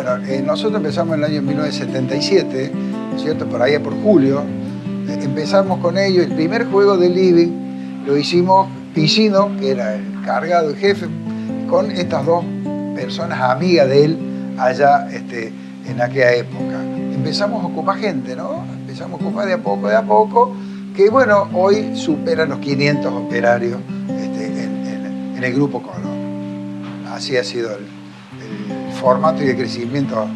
Bueno, nosotros empezamos en el año 1977, ¿cierto? Por ahí por julio. Empezamos con ello. El primer juego de living lo hicimos Piscino, que era el cargado, el jefe, con estas dos personas amigas de él allá en aquella época. Empezamos a ocupar gente, ¿no? Empezamos a ocupar de a poco, que bueno, hoy superan los 500 operarios en el Grupo Color. Así ha sido el formato y el crecimiento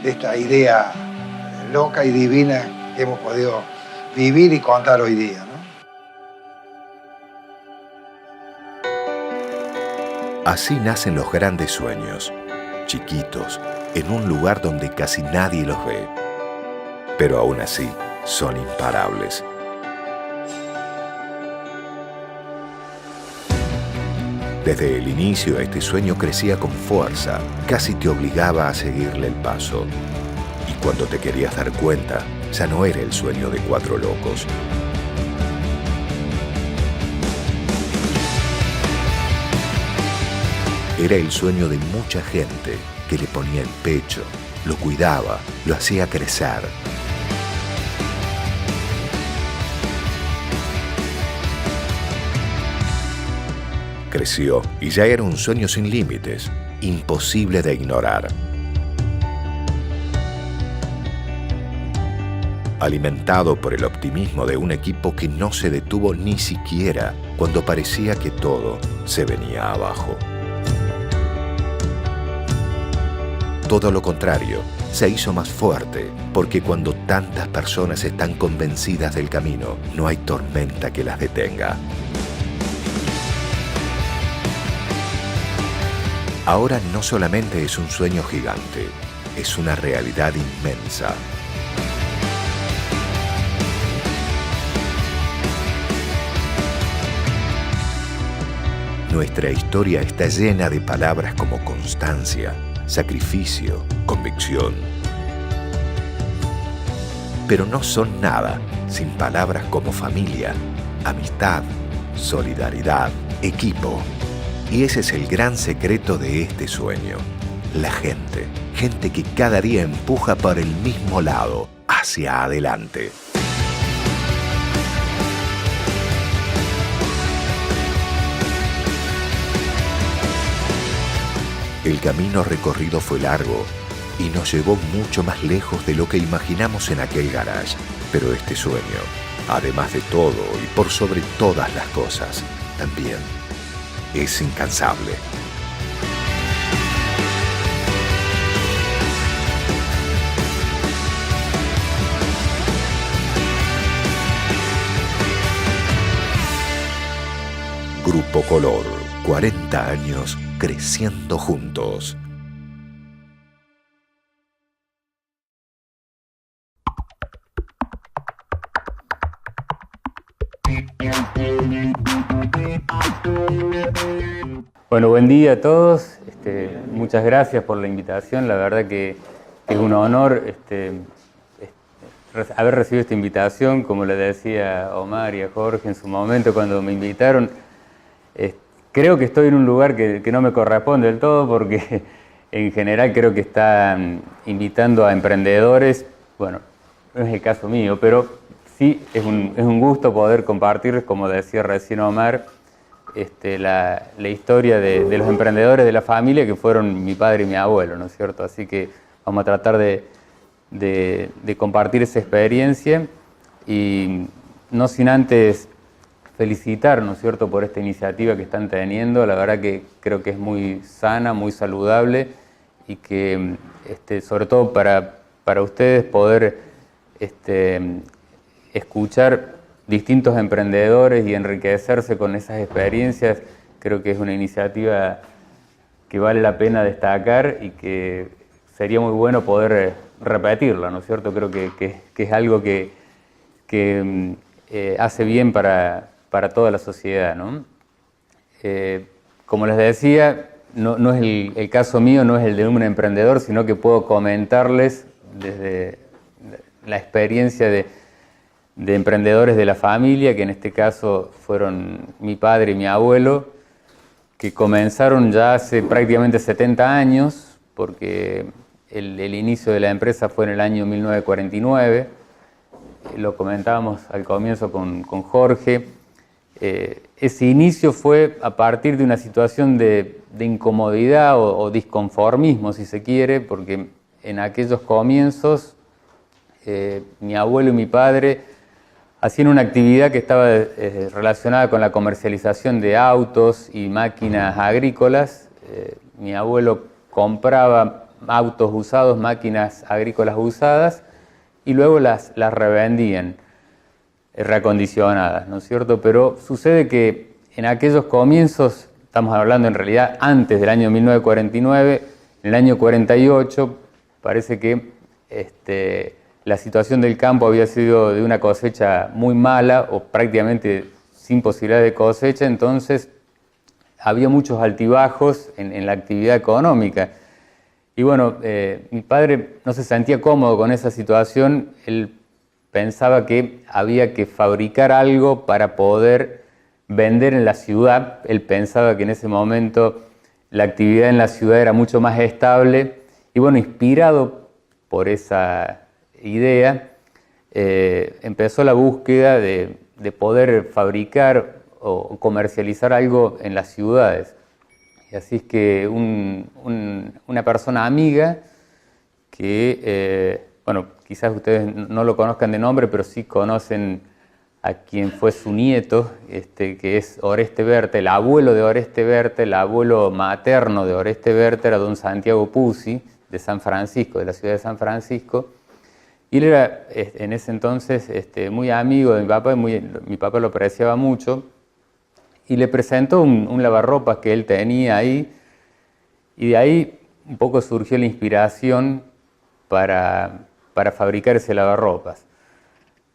de esta idea loca y divina que hemos podido vivir y contar hoy día, ¿no? Así nacen los grandes sueños, chiquitos, en un lugar donde casi nadie los ve, pero aún así son imparables. Desde el inicio, este sueño crecía con fuerza, casi te obligaba a seguirle el paso. Y cuando te querías dar cuenta, ya no era el sueño de 4 locos. Era el sueño de mucha gente que le ponía el pecho, lo cuidaba, lo hacía crecer. Creció y ya era un sueño sin límites, imposible de ignorar. Alimentado por el optimismo de un equipo que no se detuvo ni siquiera cuando parecía que todo se venía abajo. Todo lo contrario, se hizo más fuerte, porque cuando tantas personas están convencidas del camino, no hay tormenta que las detenga. Ahora no solamente es un sueño gigante, es una realidad inmensa. Nuestra historia está llena de palabras como constancia, sacrificio, convicción. Pero no son nada sin palabras como familia, amistad, solidaridad, equipo. Y ese es el gran secreto de este sueño. La gente. Gente que cada día empuja por el mismo lado, hacia adelante. El camino recorrido fue largo y nos llevó mucho más lejos de lo que imaginamos en aquel garage. Pero este sueño, además de todo y por sobre todas las cosas, también es incansable. Grupo Color, 40 años creciendo juntos. Bueno, buen día a todos. Muchas gracias por la invitación. La verdad que es un honor haber recibido esta invitación. Como le decía a Omar y a Jorge en su momento cuando me invitaron, creo que estoy en un lugar que no me corresponde del todo, porque en general creo que están invitando a emprendedores. Bueno, no es el caso mío, pero sí es un gusto poder compartir, como decía recién Omar, la historia de los emprendedores de la familia, que fueron mi padre y mi abuelo, ¿no es cierto? Así que vamos a tratar de compartir esa experiencia, y no sin antes felicitar, ¿no es cierto?, por esta iniciativa que están teniendo. La verdad que creo que es muy sana, muy saludable, y que sobre todo para ustedes poder escuchar distintos emprendedores y enriquecerse con esas experiencias, creo que es una iniciativa que vale la pena destacar y que sería muy bueno poder repetirla, ¿no es cierto? Creo que es algo que hace bien para toda la sociedad, ¿no? Como les decía, no es el caso mío, no es el de un emprendedor, sino que puedo comentarles desde la experiencia de emprendedores de la familia, que en este caso fueron mi padre y mi abuelo, que comenzaron ya hace prácticamente 70 años porque el inicio de la empresa fue en el año 1949, lo comentábamos al comienzo con Jorge. Ese inicio fue a partir de una situación de incomodidad o disconformismo, si se quiere, porque en aquellos comienzos mi abuelo y mi padre hacían una actividad que estaba relacionada con la comercialización de autos y máquinas agrícolas. Mi abuelo compraba autos usados, máquinas agrícolas usadas, y luego las revendían, reacondicionadas, ¿no es cierto? Pero sucede que en aquellos comienzos, estamos hablando en realidad antes del año 1949, en el año 48, parece que la situación del campo había sido de una cosecha muy mala o prácticamente sin posibilidad de cosecha, entonces había muchos altibajos en la actividad económica. Y bueno, mi padre no se sentía cómodo con esa situación. Él pensaba que había que fabricar algo para poder vender en la ciudad. Él pensaba que en ese momento la actividad en la ciudad era mucho más estable. Y bueno, inspirado por esa idea, empezó la búsqueda de poder fabricar o comercializar algo en las ciudades. Y así es que una persona amiga que, bueno, quizás ustedes no lo conozcan de nombre, pero sí conocen a quien fue su nieto, que es Oreste Berta, el abuelo de Oreste Berta, el abuelo materno de Oreste Berta era don Santiago Pucci, de San Francisco, de la ciudad de San Francisco. Y él era en ese entonces muy amigo de mi papá, mi papá lo apreciaba mucho, y le presentó un lavarropas que él tenía ahí, y de ahí un poco surgió la inspiración para fabricar ese lavarropas.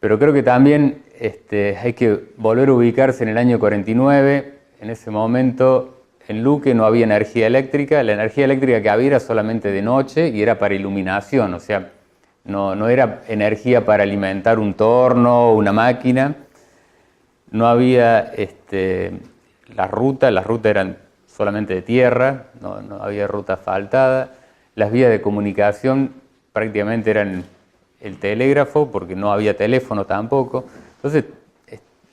Pero creo que también hay que volver a ubicarse en el año 49. En ese momento en Luque no había energía eléctrica. La energía eléctrica que había era solamente de noche y era para iluminación, o sea, no era energía para alimentar un torno o una máquina. No había las rutas eran solamente de tierra, no había ruta asfaltada. Las vías de comunicación prácticamente eran el telégrafo, porque no había teléfono tampoco. Entonces,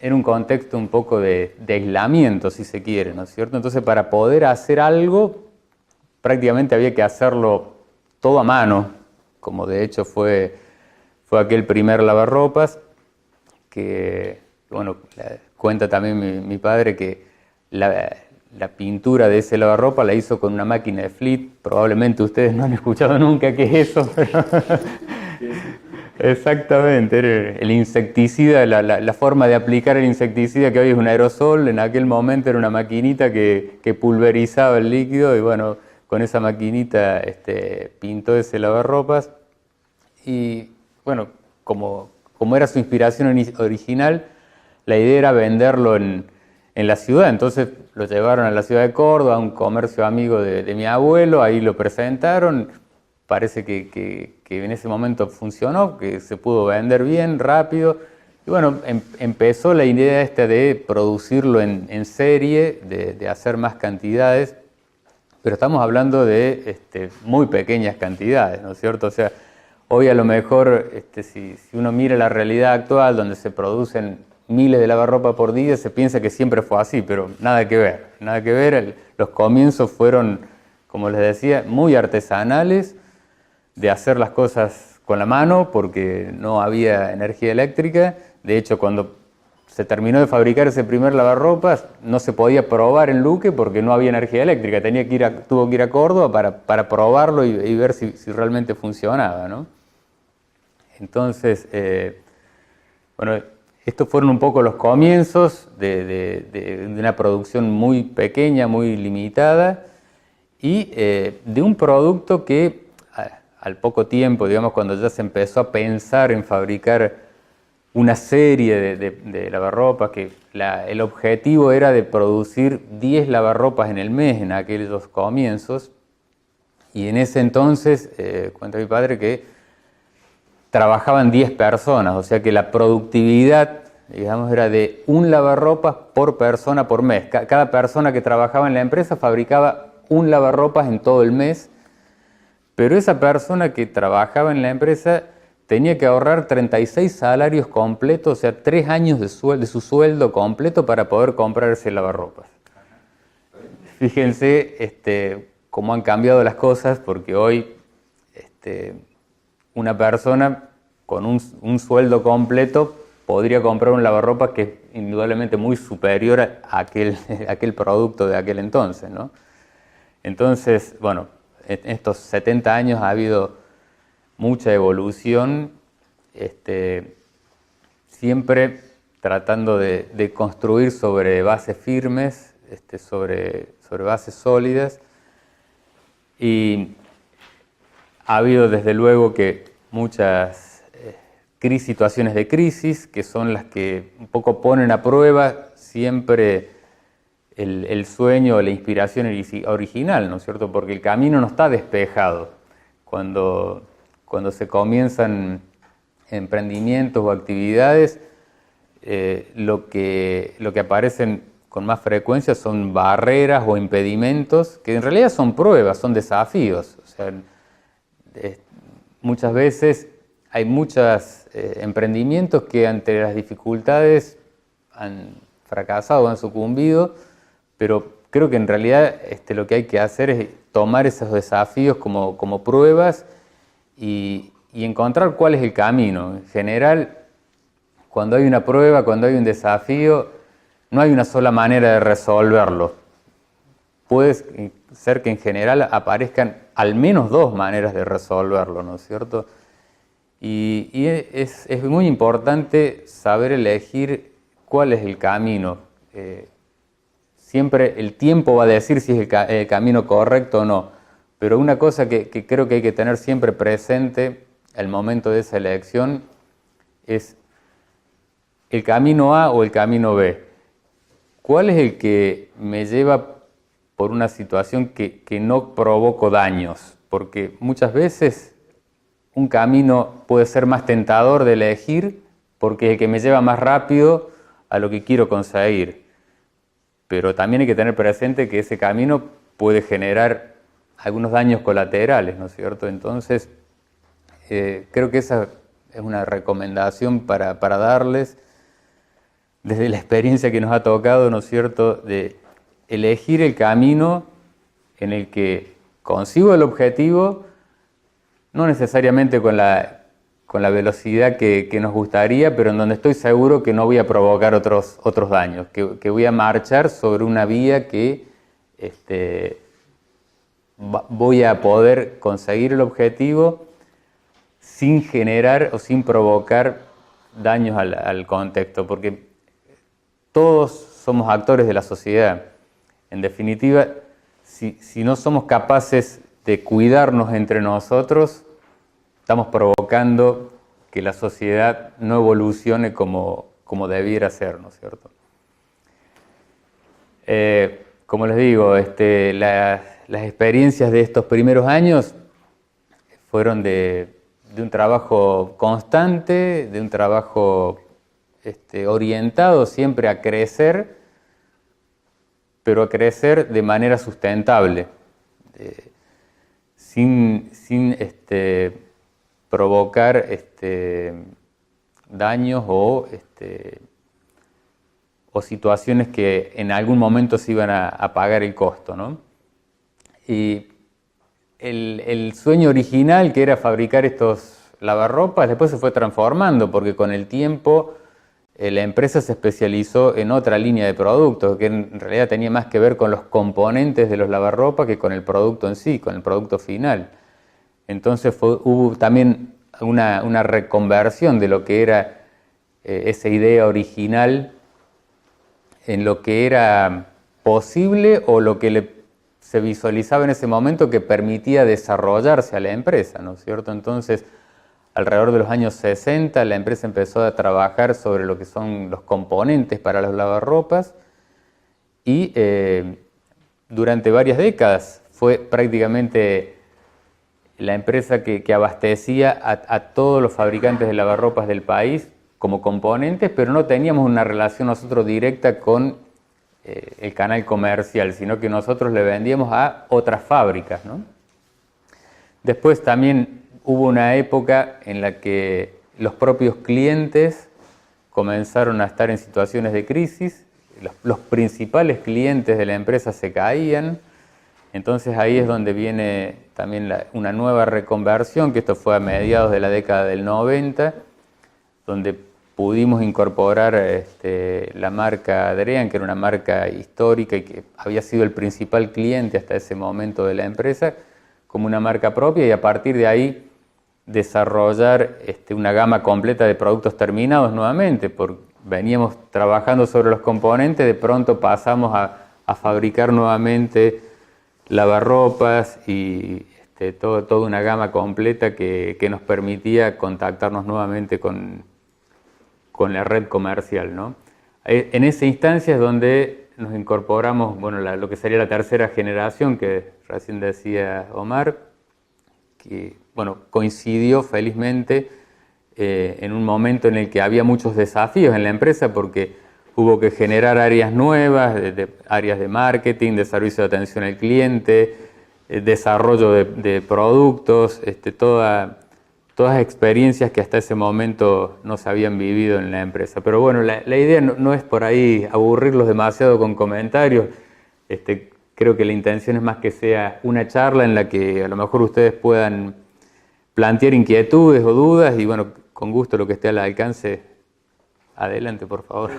era un contexto un poco de aislamiento, si se quiere, ¿no es cierto? Entonces, para poder hacer algo, prácticamente había que hacerlo todo a mano, como de hecho fue aquel primer lavarropas, que, bueno, cuenta también mi padre que la pintura de ese lavarropas la hizo con una máquina de Fleet. Probablemente ustedes no han escuchado nunca qué es eso, pero exactamente, era el insecticida, la forma de aplicar el insecticida que hoy es un aerosol. En aquel momento era una maquinita que pulverizaba el líquido, y bueno, con esa maquinita pintó ese lavarropas. Y bueno, como era su inspiración original, la idea era venderlo en la ciudad. Entonces lo llevaron a la ciudad de Córdoba, a un comercio amigo de mi abuelo, ahí lo presentaron. Parece que en ese momento funcionó, que se pudo vender bien, rápido. Y bueno, empezó la idea de producirlo en serie, de hacer más cantidades, pero estamos hablando de muy pequeñas cantidades, ¿no es cierto? O sea, hoy a lo mejor, si uno mira la realidad actual, donde se producen miles de lavarropas por día, se piensa que siempre fue así, pero nada que ver, nada que ver. Los comienzos fueron, como les decía, muy artesanales, de hacer las cosas con la mano, porque no había energía eléctrica. De hecho, cuando se terminó de fabricar ese primer lavarropas, no se podía probar en Luque porque no había energía eléctrica. Tuvo que ir a Córdoba para probarlo y ver si realmente funcionaba, ¿no? Entonces, bueno, estos fueron un poco los comienzos de una producción muy pequeña, muy limitada, y de un producto que al poco tiempo, digamos, cuando ya se empezó a pensar en fabricar una serie de lavarropas, que el objetivo era de producir 10 lavarropas en el mes en aquellos comienzos. Y en ese entonces, cuenta mi padre que trabajaban 10 personas, o sea que la productividad, digamos, era de un lavarropas por persona por mes. Cada persona que trabajaba en la empresa fabricaba un lavarropas en todo el mes. pero esa persona que trabajaba en la empresa tenía que ahorrar 36 salarios completos, o sea, 3 años de su sueldo completo para poder comprarse lavarropas. Fíjense cómo han cambiado las cosas, porque hoy una persona con un sueldo completo podría comprar un lavarropas que es indudablemente muy superior a aquel producto de aquel entonces, ¿no? Entonces, bueno, en estos 70 años ha habido mucha evolución, siempre tratando de construir sobre bases firmes, sobre bases sólidas, y ha habido desde luego que muchas situaciones de crisis que son las que un poco ponen a prueba siempre el sueño o la inspiración original, ¿no es cierto? Porque el camino no está despejado. Cuando se comienzan emprendimientos o actividades, lo que aparecen con más frecuencia son barreras o impedimentos que en realidad son pruebas, son desafíos. O sea, muchas veces hay muchos emprendimientos que ante las dificultades han fracasado o han sucumbido, pero creo que en realidad lo que hay que hacer es tomar esos desafíos como pruebas y encontrar cuál es el camino. En general, cuando hay una prueba, cuando hay un desafío, no hay una sola manera de resolverlo. Puede ser que en general aparezcan al menos 2 maneras de resolverlo, ¿no es cierto? Y es muy importante saber elegir cuál es el camino. Siempre el tiempo va a decir si es el camino correcto o no, pero una cosa que creo que hay que tener siempre presente al momento de esa elección es el camino A o el camino B. ¿Cuál es el que me lleva por una situación que no provoco daños? Porque muchas veces un camino puede ser más tentador de elegir porque es el que me lleva más rápido a lo que quiero conseguir. Pero también hay que tener presente que ese camino puede generar algunos daños colaterales, ¿no es cierto? Entonces, creo que esa es una recomendación para darles desde la experiencia que nos ha tocado, ¿no es cierto?, de elegir el camino en el que consigo el objetivo, no necesariamente con la velocidad que nos gustaría, pero en donde estoy seguro que no voy a provocar otros daños, que voy a marchar sobre una vía que voy a poder conseguir el objetivo sin generar o sin provocar daños al contexto, porque todos somos actores de la sociedad. En definitiva, si no somos capaces de cuidarnos entre nosotros, estamos provocando que la sociedad no evolucione como debiera ser, ¿no es cierto? Como les digo, las experiencias de estos primeros años fueron de un trabajo constante, de un trabajo orientado siempre a crecer, pero a crecer de manera sustentable, sin provocar daños o situaciones que en algún momento se iban a pagar el costo, ¿no? Y el sueño original, que era fabricar estos lavarropas, después se fue transformando, porque con el tiempo la empresa se especializó en otra línea de productos, que en realidad tenía más que ver con los componentes de los lavarropas que con el producto en sí, con el producto final. Entonces hubo también una reconversión de lo que era esa idea original en lo que era posible o lo que se visualizaba en ese momento que permitía desarrollarse a la empresa, ¿no es cierto? Entonces, alrededor de los años 60, la empresa empezó a trabajar sobre lo que son los componentes para los lavarropas y durante varias décadas fue prácticamente la empresa que abastecía a todos los fabricantes de lavarropas del país como componentes, pero no teníamos una relación nosotros directa con el canal comercial, sino que nosotros le vendíamos a otras fábricas, ¿no? Después también hubo una época en la que los propios clientes comenzaron a estar en situaciones de crisis, los principales clientes de la empresa se caían, entonces ahí es donde viene también una nueva reconversión, que esto fue a mediados de la década del 90, donde pudimos incorporar la marca Adrián, que era una marca histórica y que había sido el principal cliente hasta ese momento de la empresa, como una marca propia, y a partir de ahí desarrollar una gama completa de productos terminados nuevamente, porque veníamos trabajando sobre los componentes, de pronto pasamos a fabricar nuevamente lavarropas y toda una gama completa que nos permitía contactarnos nuevamente con la red comercial, ¿no? En esa instancia es donde nos incorporamos, bueno, lo que sería la tercera generación, que recién decía Omar, que bueno, coincidió felizmente en un momento en el que había muchos desafíos en la empresa, porque hubo que generar áreas nuevas, áreas de marketing, de servicio de atención al cliente, desarrollo de productos, todas experiencias que hasta ese momento no se habían vivido en la empresa. Pero bueno, la idea no es por ahí aburrirlos demasiado con comentarios. Creo que la intención es más que sea una charla en la que a lo mejor ustedes puedan plantear inquietudes o dudas y bueno, con gusto lo que esté al alcance. Adelante, por favor.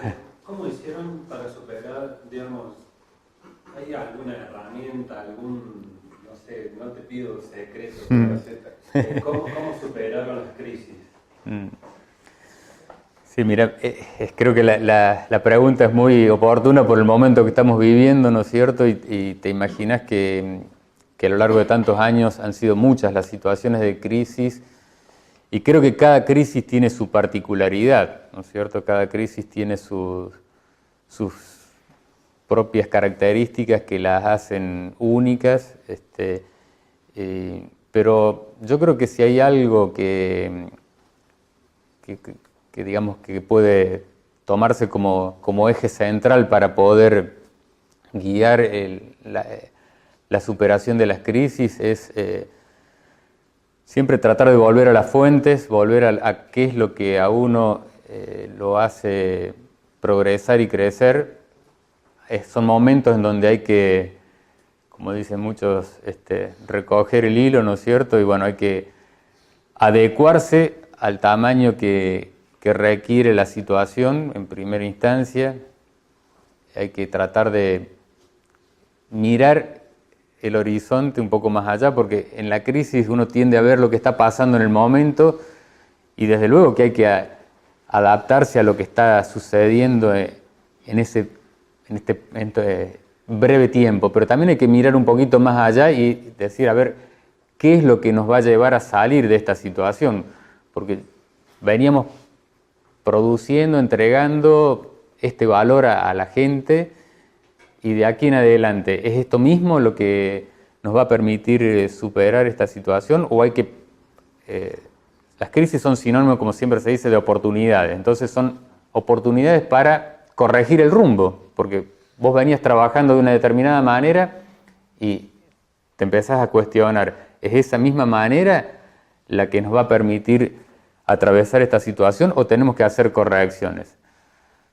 ¿Cómo hicieron para superar, digamos, hay alguna herramienta, no sé, no te pido secretos, ¿cómo superaron las crisis? Sí, mira, creo que la pregunta es muy oportuna por el momento que estamos viviendo, ¿no es cierto? Y te imaginas que a lo largo de tantos años han sido muchas las situaciones de crisis y creo que cada crisis tiene su particularidad, ¿no es cierto? Cada crisis tiene sus propias características que las hacen únicas, pero yo creo que si hay algo que digamos que puede tomarse como eje central para poder guiar la superación de las crisis es siempre tratar de volver a las fuentes, volver a qué es lo que a uno lo hace progresar y crecer. Son momentos en donde hay que, como dicen muchos, recoger el hilo, ¿no es cierto? Y bueno, hay que adecuarse al tamaño que requiere la situación en primera instancia. Hay que tratar de mirar el horizonte un poco más allá, porque en la crisis uno tiende a ver lo que está pasando en el momento y desde luego que hay que adaptarse a lo que está sucediendo en este breve tiempo, pero también hay que mirar un poquito más allá y decir, a ver, ¿qué es lo que nos va a llevar a salir de esta situación? Porque veníamos produciendo, entregando este valor a la gente y de aquí en adelante, ¿es esto mismo lo que nos va a permitir superar esta situación? ¿O hay que... las crisis son sinónimos, como siempre se dice, de oportunidades. Entonces son oportunidades para corregir el rumbo, porque vos venías trabajando de una determinada manera y te empezás a cuestionar, ¿es esa misma manera la que nos va a permitir atravesar esta situación o tenemos que hacer correcciones?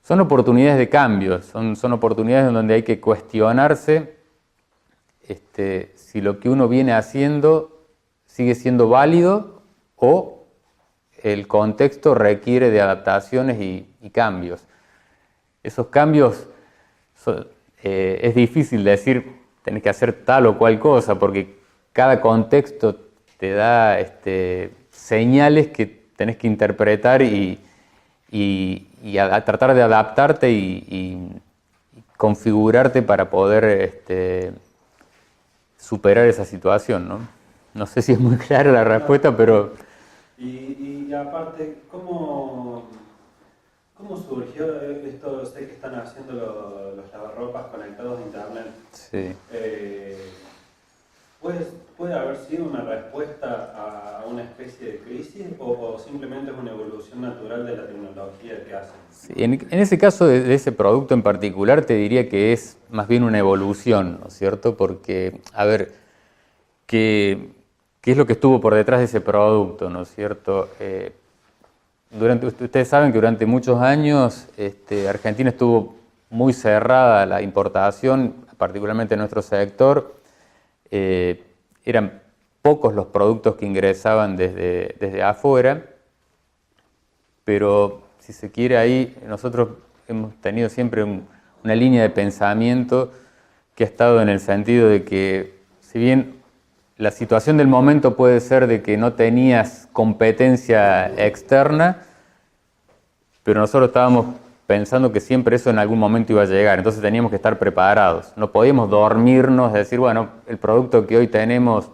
Son oportunidades de cambio, son oportunidades en donde hay que cuestionarse si lo que uno viene haciendo sigue siendo válido o el contexto requiere de adaptaciones y cambios. Esos cambios es difícil decir tenés que hacer tal o cual cosa porque cada contexto te da señales que tenés que interpretar y a tratar de adaptarte y configurarte para poder superar esa situación, ¿no? No sé si es muy clara la respuesta, pero... Y aparte, ¿cómo surgió esto? Sé que están haciendo los lavarropas conectados a internet. Sí. ¿Puede haber sido una respuesta a una especie de crisis o simplemente es una evolución natural de la tecnología que hacen? Sí, en ese caso de ese producto en particular te diría que es más bien una evolución, ¿no es cierto? Porque, a ver, que ¿qué es lo que estuvo por detrás de ese producto, ¿no es cierto? Ustedes saben que durante muchos años Argentina estuvo muy cerrada a la importación, particularmente en nuestro sector. Eran pocos los productos que ingresaban desde afuera, pero si se quiere ahí nosotros hemos tenido siempre una línea de pensamiento que ha estado en el sentido de que, si bien la situación del momento puede ser de que no tenías competencia externa, pero nosotros estábamos pensando que siempre eso en algún momento iba a llegar, entonces teníamos que estar preparados. No podíamos dormirnos, decir, bueno, el producto que hoy tenemos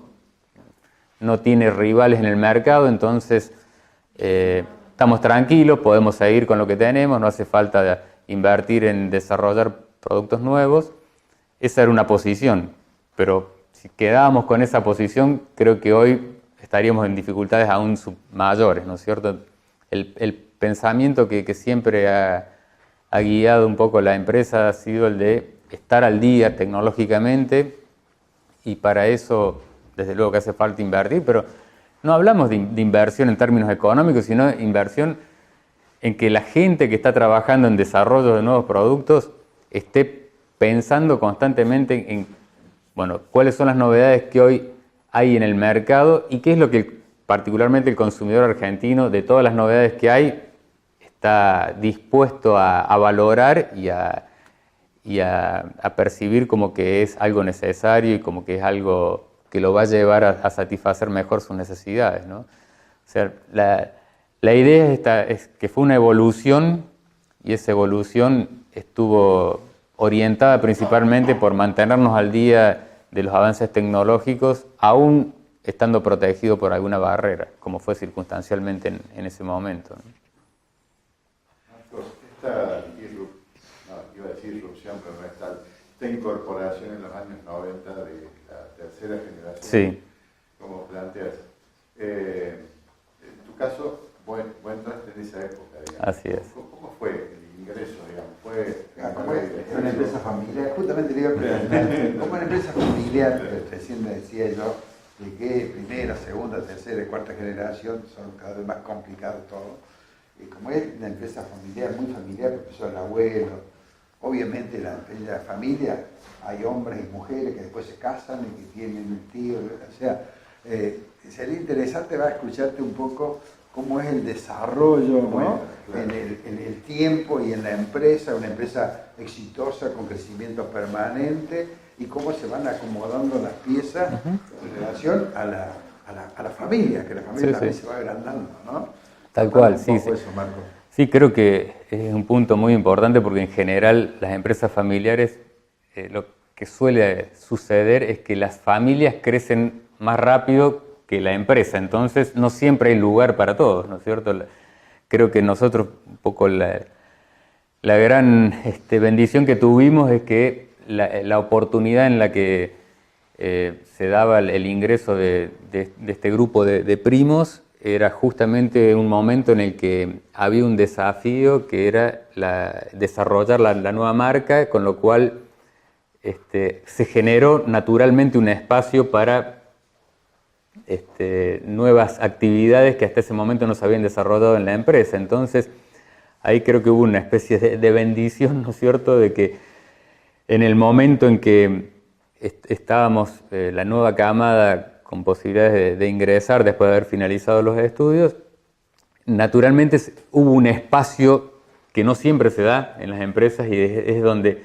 no tiene rivales en el mercado, entonces estamos tranquilos, podemos seguir con lo que tenemos, no hace falta invertir en desarrollar productos nuevos. Esa era una posición, pero si quedábamos con esa posición, creo que hoy estaríamos en dificultades aún mayores, ¿no es cierto? El pensamiento que siempre ha guiado un poco la empresa ha sido el de estar al día tecnológicamente, y para eso, desde luego que hace falta invertir, pero no hablamos de inversión en términos económicos, sino inversión en que la gente que está trabajando en desarrollo de nuevos productos esté pensando constantemente en, bueno, cuáles son las novedades que hoy hay en el mercado y qué es lo que particularmente el consumidor argentino, de todas las novedades que hay, está dispuesto a valorar y a percibir como que es algo necesario y como que es algo que lo va a llevar a satisfacer mejor sus necesidades, ¿no? O sea, la idea es que fue una evolución, y esa evolución estuvo orientada principalmente por mantenernos al día de los avances tecnológicos, aún estando protegido por alguna barrera, como fue circunstancialmente en ese momento, ¿no? Iba a decir irrupción, pero no es tal, esta incorporación en los años 90 de la tercera generación, sí, como planteas. En tu caso, vos entraste en esa época, digamos. Así es. ¿Cómo fue el ingreso, digamos? ¿Fue Como es una empresa familiar, justamente le iba a preguntar, como una empresa familiar, recién me decía yo, de que primera, segunda, tercera y cuarta generación son cada vez más complicados todo. Y como es una empresa familiar, muy familiar, porque son el abuelo, obviamente en la familia hay hombres y mujeres que después se casan y que tienen un tío, o sea, sería interesante escucharte un poco cómo es el desarrollo, ¿no? Bueno, claro. en el tiempo y en la empresa, una empresa exitosa con crecimiento permanente, y cómo se van acomodando las piezas en relación a la familia, que la familia Sí, también sí. se va agrandando, ¿no? Tal cual, Un sí, poco sí. eso, Marco. Sí, creo que es un punto muy importante porque en general las empresas familiares, lo que suele suceder es que las familias crecen más rápido que la empresa, entonces no siempre hay lugar para todos, ¿no es cierto? Creo que nosotros un poco la gran bendición que tuvimos es que la oportunidad en la que se daba el ingreso de este grupo de primos era justamente un momento en el que había un desafío que era desarrollar la nueva marca, con lo cual se generó naturalmente un espacio para nuevas actividades que hasta ese momento no se habían desarrollado en la empresa. Entonces, ahí creo que hubo una especie de bendición, ¿no es cierto?, de que en el momento en que estábamos la nueva camada con posibilidades de ingresar después de haber finalizado los estudios, naturalmente hubo un espacio que no siempre se da en las empresas y es donde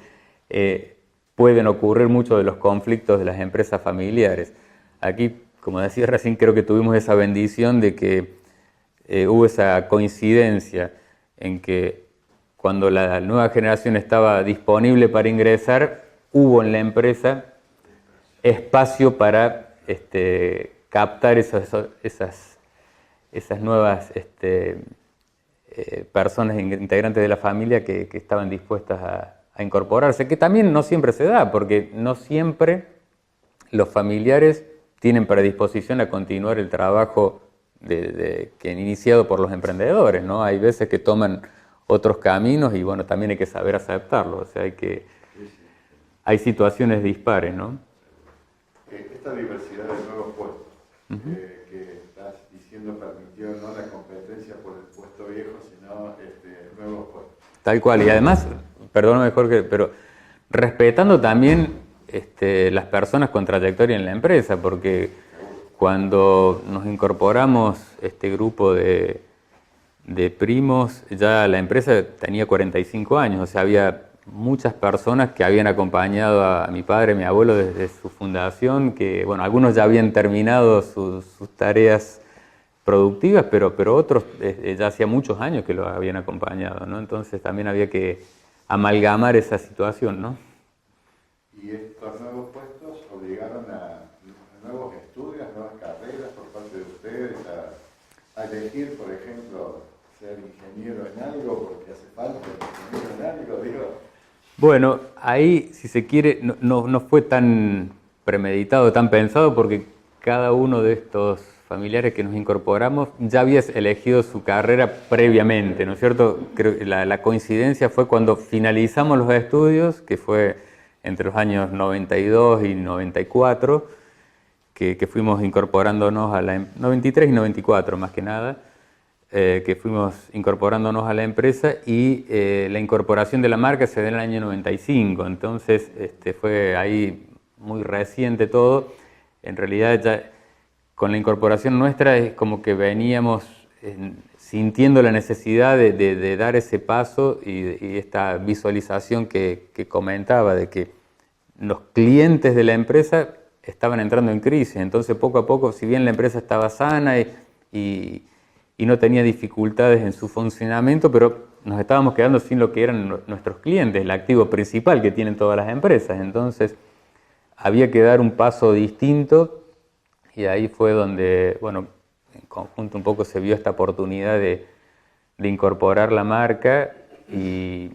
pueden ocurrir muchos de los conflictos de las empresas familiares. Aquí, como decía recién, creo que tuvimos esa bendición de que hubo esa coincidencia en que cuando la nueva generación estaba disponible para ingresar, hubo en la empresa espacio para captar esas nuevas personas integrantes de la familia que estaban dispuestas a incorporarse, que también no siempre se da, porque no siempre los familiares tienen predisposición a continuar el trabajo que han iniciado por los emprendedores, ¿no? Hay veces que toman otros caminos y bueno, también hay que saber aceptarlo, o sea, hay situaciones dispares, ¿no? Esta diversidad de nuevos puestos que estás diciendo permitió no la competencia por el puesto viejo, sino nuevos puestos. Tal cual, y además, perdóname Jorge, pero respetando también las personas con trayectoria en la empresa, porque cuando nos incorporamos este grupo de primos, ya la empresa tenía 45 años, o sea, había muchas personas que habían acompañado a mi padre, a mi abuelo desde su fundación, que bueno, algunos ya habían terminado sus tareas productivas, pero otros ya hacía muchos años que lo habían acompañado, ¿no? Entonces también había que amalgamar esa situación, ¿no? Y estos nuevos puestos obligaron a nuevos estudios, nuevas carreras por parte de ustedes, a elegir, por ejemplo, ser ingeniero en algo, porque hace falta ingeniero en algo, digo. Bueno, ahí, si se quiere, no fue tan premeditado, tan pensado, porque cada uno de estos familiares que nos incorporamos ya había elegido su carrera previamente, ¿no es cierto? Creo que la coincidencia fue cuando finalizamos los estudios, que fue entre los años 92 y 94, que fuimos incorporándonos a la 93 y 94 más que nada, que fuimos incorporándonos a la empresa, y la incorporación de la marca se dio en el año 95, entonces fue ahí muy reciente todo. En realidad ya con la incorporación nuestra es como que veníamos sintiendo la necesidad de dar ese paso y esta visualización que comentaba de que los clientes de la empresa estaban entrando en crisis, entonces poco a poco, si bien la empresa estaba sana y no tenía dificultades en su funcionamiento, pero nos estábamos quedando sin lo que eran nuestros clientes, el activo principal que tienen todas las empresas. Entonces había que dar un paso distinto, y ahí fue donde, bueno, en conjunto un poco se vio esta oportunidad de incorporar la marca y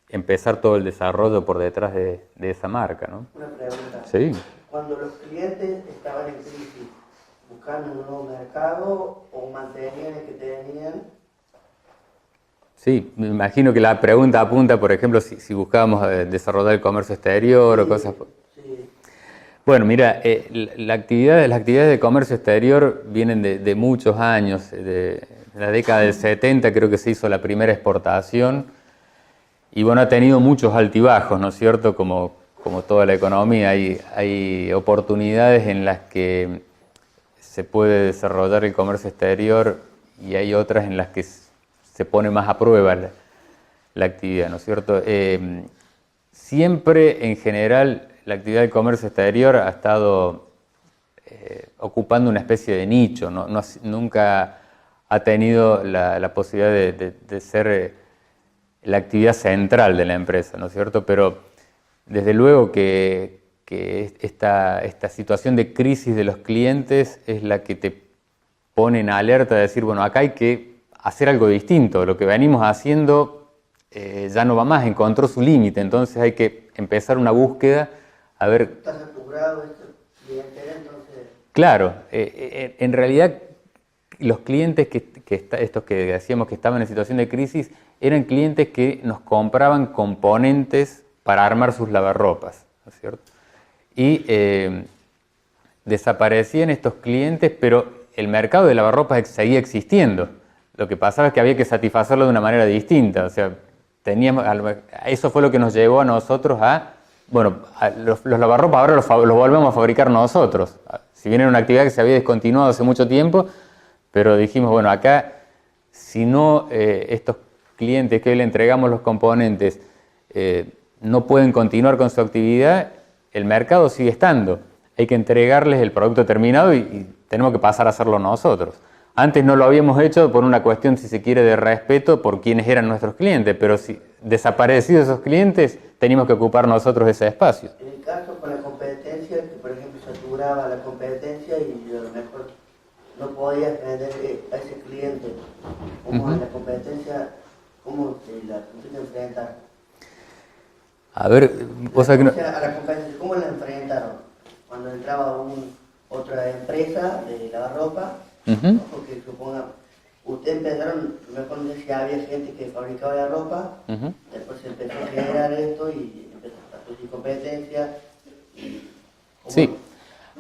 empezar todo el desarrollo por detrás de esa marca, ¿no? Una pregunta. Sí. Cuando los clientes estaban en crisis, ¿buscaban un nuevo mercado o mantenían el que tenían? Sí, me imagino que la pregunta apunta, por ejemplo, si buscábamos desarrollar el comercio exterior, sí, o cosas. Sí. Bueno, mira, las actividades de comercio exterior vienen de muchos años. De la década del 70 creo que se hizo la primera exportación, y bueno, ha tenido muchos altibajos, ¿no es cierto? Como toda la economía, hay oportunidades en las que se puede desarrollar el comercio exterior y hay otras en las que se pone más a prueba la actividad, ¿no es cierto? Siempre, en general, la actividad del comercio exterior ha estado ocupando una especie de nicho, nunca ha tenido la posibilidad de ser la actividad central de la empresa, ¿no es cierto? Pero desde luego que esta situación de crisis de los clientes es la que te pone en alerta de decir, bueno, acá hay que hacer algo distinto, lo que venimos haciendo ya no va más, encontró su límite, entonces hay que empezar una búsqueda a ver. ¿Estás saturado este clientela entonces? Claro, en realidad los clientes estos que decíamos que estaban en situación de crisis eran clientes que nos compraban componentes para armar sus lavarropas, ¿no es cierto? Y desaparecían estos clientes, pero el mercado de lavarropas seguía existiendo. Lo que pasaba es que había que satisfacerlo de una manera distinta. O sea, eso fue lo que nos llevó a nosotros los lavarropas ahora los volvemos a fabricar nosotros. Si bien era una actividad que se había descontinuado hace mucho tiempo, pero dijimos, bueno, acá, si no estos clientes que hoy le entregamos los componentes no pueden continuar con su actividad, el mercado sigue estando. Hay que entregarles el producto terminado y tenemos que pasar a hacerlo nosotros. Antes no lo habíamos hecho por una cuestión, si se quiere, de respeto por quienes eran nuestros clientes, pero si desaparecidos esos clientes, teníamos que ocupar nosotros ese espacio. En el caso con la competencia, que por ejemplo saturaba la competencia y a lo mejor no podías vender a ese cliente, ¿cómo la competencia, cómo te enfrentaron? A ver, vos sabés que no... A la competencia, ¿cómo la enfrentaron? Cuando entraba otra empresa de lavarropa, porque suponga, ustedes empezaron, mejor no sé si había gente que fabricaba la ropa, después se empezó a generar esto y empezó a surgir competencia. Sí,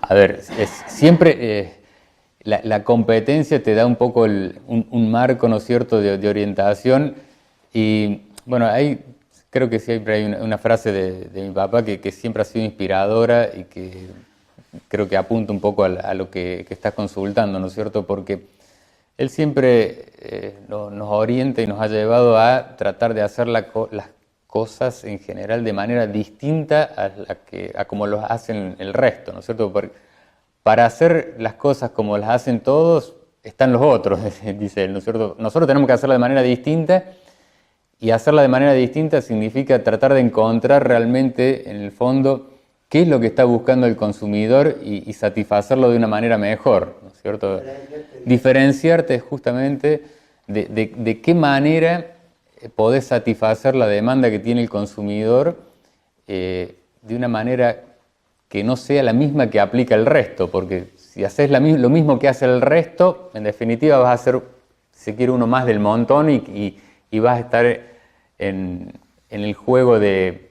a ver, siempre la competencia te da un poco un marco, ¿no es cierto?, de orientación. Y bueno, creo que siempre hay una frase de mi papá que siempre ha sido inspiradora y que creo que apunta un poco a lo que estás consultando, ¿no es cierto? Porque él siempre nos orienta y nos ha llevado a tratar de hacer las cosas en general de manera distinta a como lo hacen el resto, ¿no es cierto? Para hacer las cosas como las hacen todos, están los otros, dice él, ¿no es cierto? Nosotros tenemos que hacerla de manera distinta, y hacerla de manera distinta significa tratar de encontrar realmente, en el fondo, qué es lo que está buscando el consumidor y satisfacerlo de una manera mejor, ¿no es cierto? Diferenciarte justamente de qué manera podés satisfacer la demanda que tiene el consumidor de una manera que no sea la misma que aplica el resto, porque si haces lo mismo que hace el resto, en definitiva vas a ser, si se quiere, uno más del montón y vas a estar en el juego de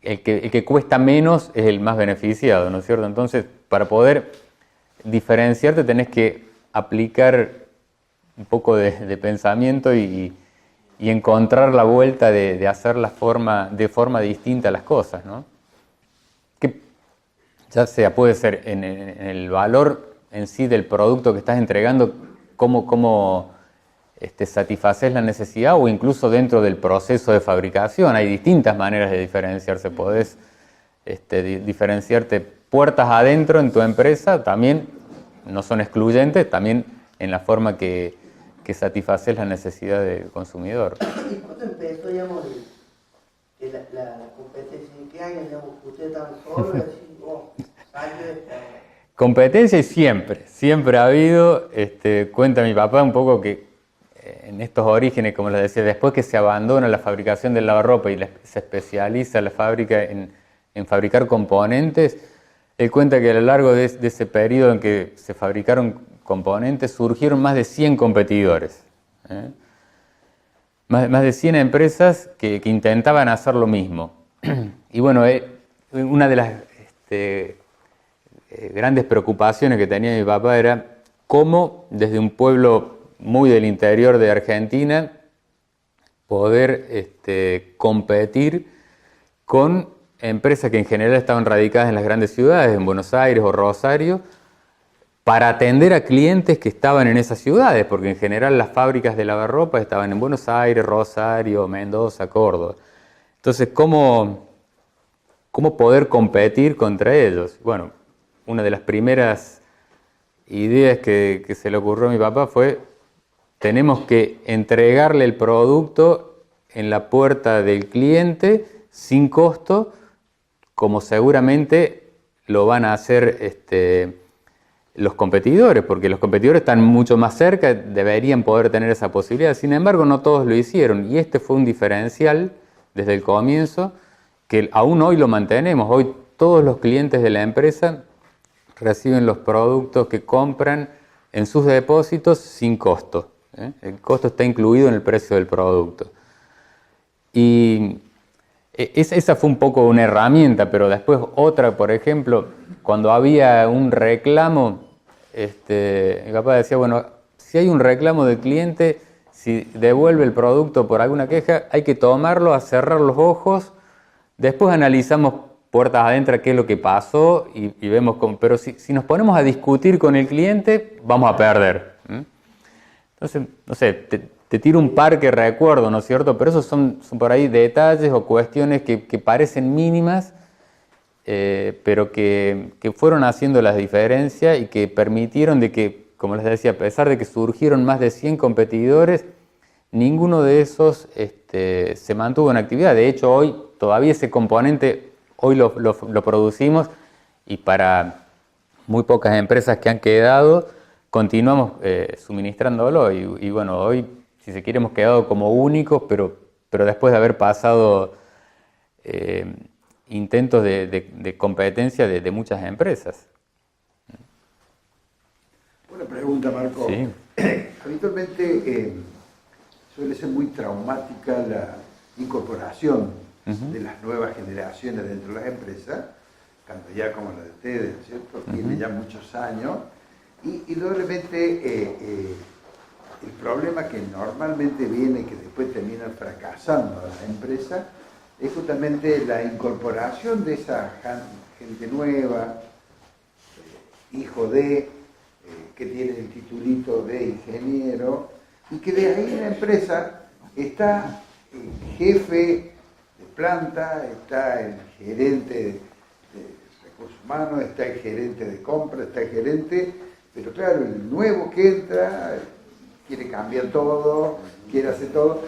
el que cuesta menos es el más beneficiado, ¿no es cierto? Entonces, para poder diferenciarte tenés que aplicar un poco de pensamiento y encontrar la vuelta de hacer de forma distinta las cosas, ¿no? Que ya sea, puede ser en el valor en sí del producto que estás entregando, cómo satisfaces la necesidad, o incluso dentro del proceso de fabricación. Hay distintas maneras de diferenciarse. Podés diferenciarte puertas adentro en tu empresa, también no son excluyentes, también en la forma que satisfaces la necesidad del consumidor. ¿Y cuándo empezó, digamos, la competencia? ¿En qué año, digamos, ustedes estaban solos? Competencia siempre ha habido. Cuenta mi papá un poco que en estos orígenes, como les decía, después que se abandona la fabricación del lavarropa y se especializa la fábrica en fabricar componentes, él cuenta que a lo largo de ese periodo en que se fabricaron componentes surgieron más de 100 competidores. Más de 100 empresas que intentaban hacer lo mismo. Y bueno, una de las grandes preocupaciones que tenía mi papá era cómo desde un pueblo muy del interior de Argentina poder competir con empresas que en general estaban radicadas en las grandes ciudades, en Buenos Aires o Rosario, para atender a clientes que estaban en esas ciudades, porque en general las fábricas de lavarropa estaban en Buenos Aires, Rosario, Mendoza, Córdoba. Entonces, ¿cómo poder competir contra ellos? Bueno, una de las primeras ideas que se le ocurrió a mi papá fue: tenemos que entregarle el producto en la puerta del cliente sin costo, como seguramente lo van a hacer los competidores, porque los competidores están mucho más cerca, deberían poder tener esa posibilidad. Sin embargo, no todos lo hicieron, y fue un diferencial desde el comienzo que aún hoy lo mantenemos. Hoy todos los clientes de la empresa reciben los productos que compran en sus depósitos sin costo. El costo está incluido en el precio del producto. Y esa fue un poco una herramienta, pero después otra, por ejemplo, cuando había un reclamo, mi papá decía, bueno, si hay un reclamo del cliente, si devuelve el producto por alguna queja, hay que tomarlo, a cerrar los ojos, después analizamos puertas adentro qué es lo que pasó y vemos pero si nos ponemos a discutir con el cliente, vamos a perder. Entonces, no sé, te tiro un par que recuerdo, ¿no es cierto? Pero esos son por ahí detalles o cuestiones que parecen mínimas, pero que fueron haciendo las diferencias y que permitieron de que, como les decía, a pesar de que surgieron más de 100 competidores, ninguno de esos se mantuvo en actividad. De hecho, hoy todavía ese componente, hoy lo producimos, y para muy pocas empresas que han quedado, continuamos suministrándolo. Y bueno, hoy, si se quiere, hemos quedado como únicos, pero después de haber pasado intentos de competencia de muchas empresas. Una pregunta, Marco. Sí. Habitualmente suele ser muy traumática la incorporación de las nuevas generaciones dentro de las empresas, tanto ya como la de ustedes, ¿cierto? Tiene ya muchos años, Y indudablemente el problema que normalmente viene y que después termina fracasando a la empresa es justamente la incorporación de esa gente nueva, hijo de, que tiene el titulito de ingeniero, y que de ahí en la empresa está el jefe de planta, está el gerente de recursos humanos, está el gerente de compra, está el gerente, pero claro, el nuevo que entra quiere cambiar todo, quiere hacer todo.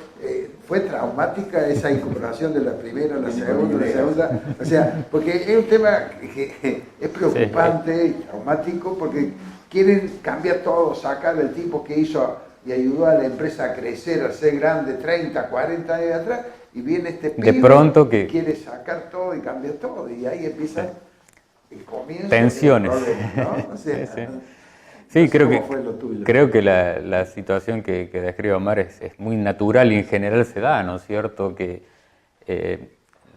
Fue traumática esa incorporación de la primera a la segunda, o sea, porque es un tema que es preocupante y traumático porque quieren cambiar todo, sacar el tipo que hizo y ayudó a la empresa a crecer, a ser grande 30, 40 años atrás, y viene este pibe de pronto que quiere sacar todo y cambiar todo, y ahí empieza el comienzo tensiones. del problema, ¿no? O sea, Sí, no sé creo cómo fue lo tuyo. que la situación que describe Omar es muy natural y en general se da, ¿no es cierto? Que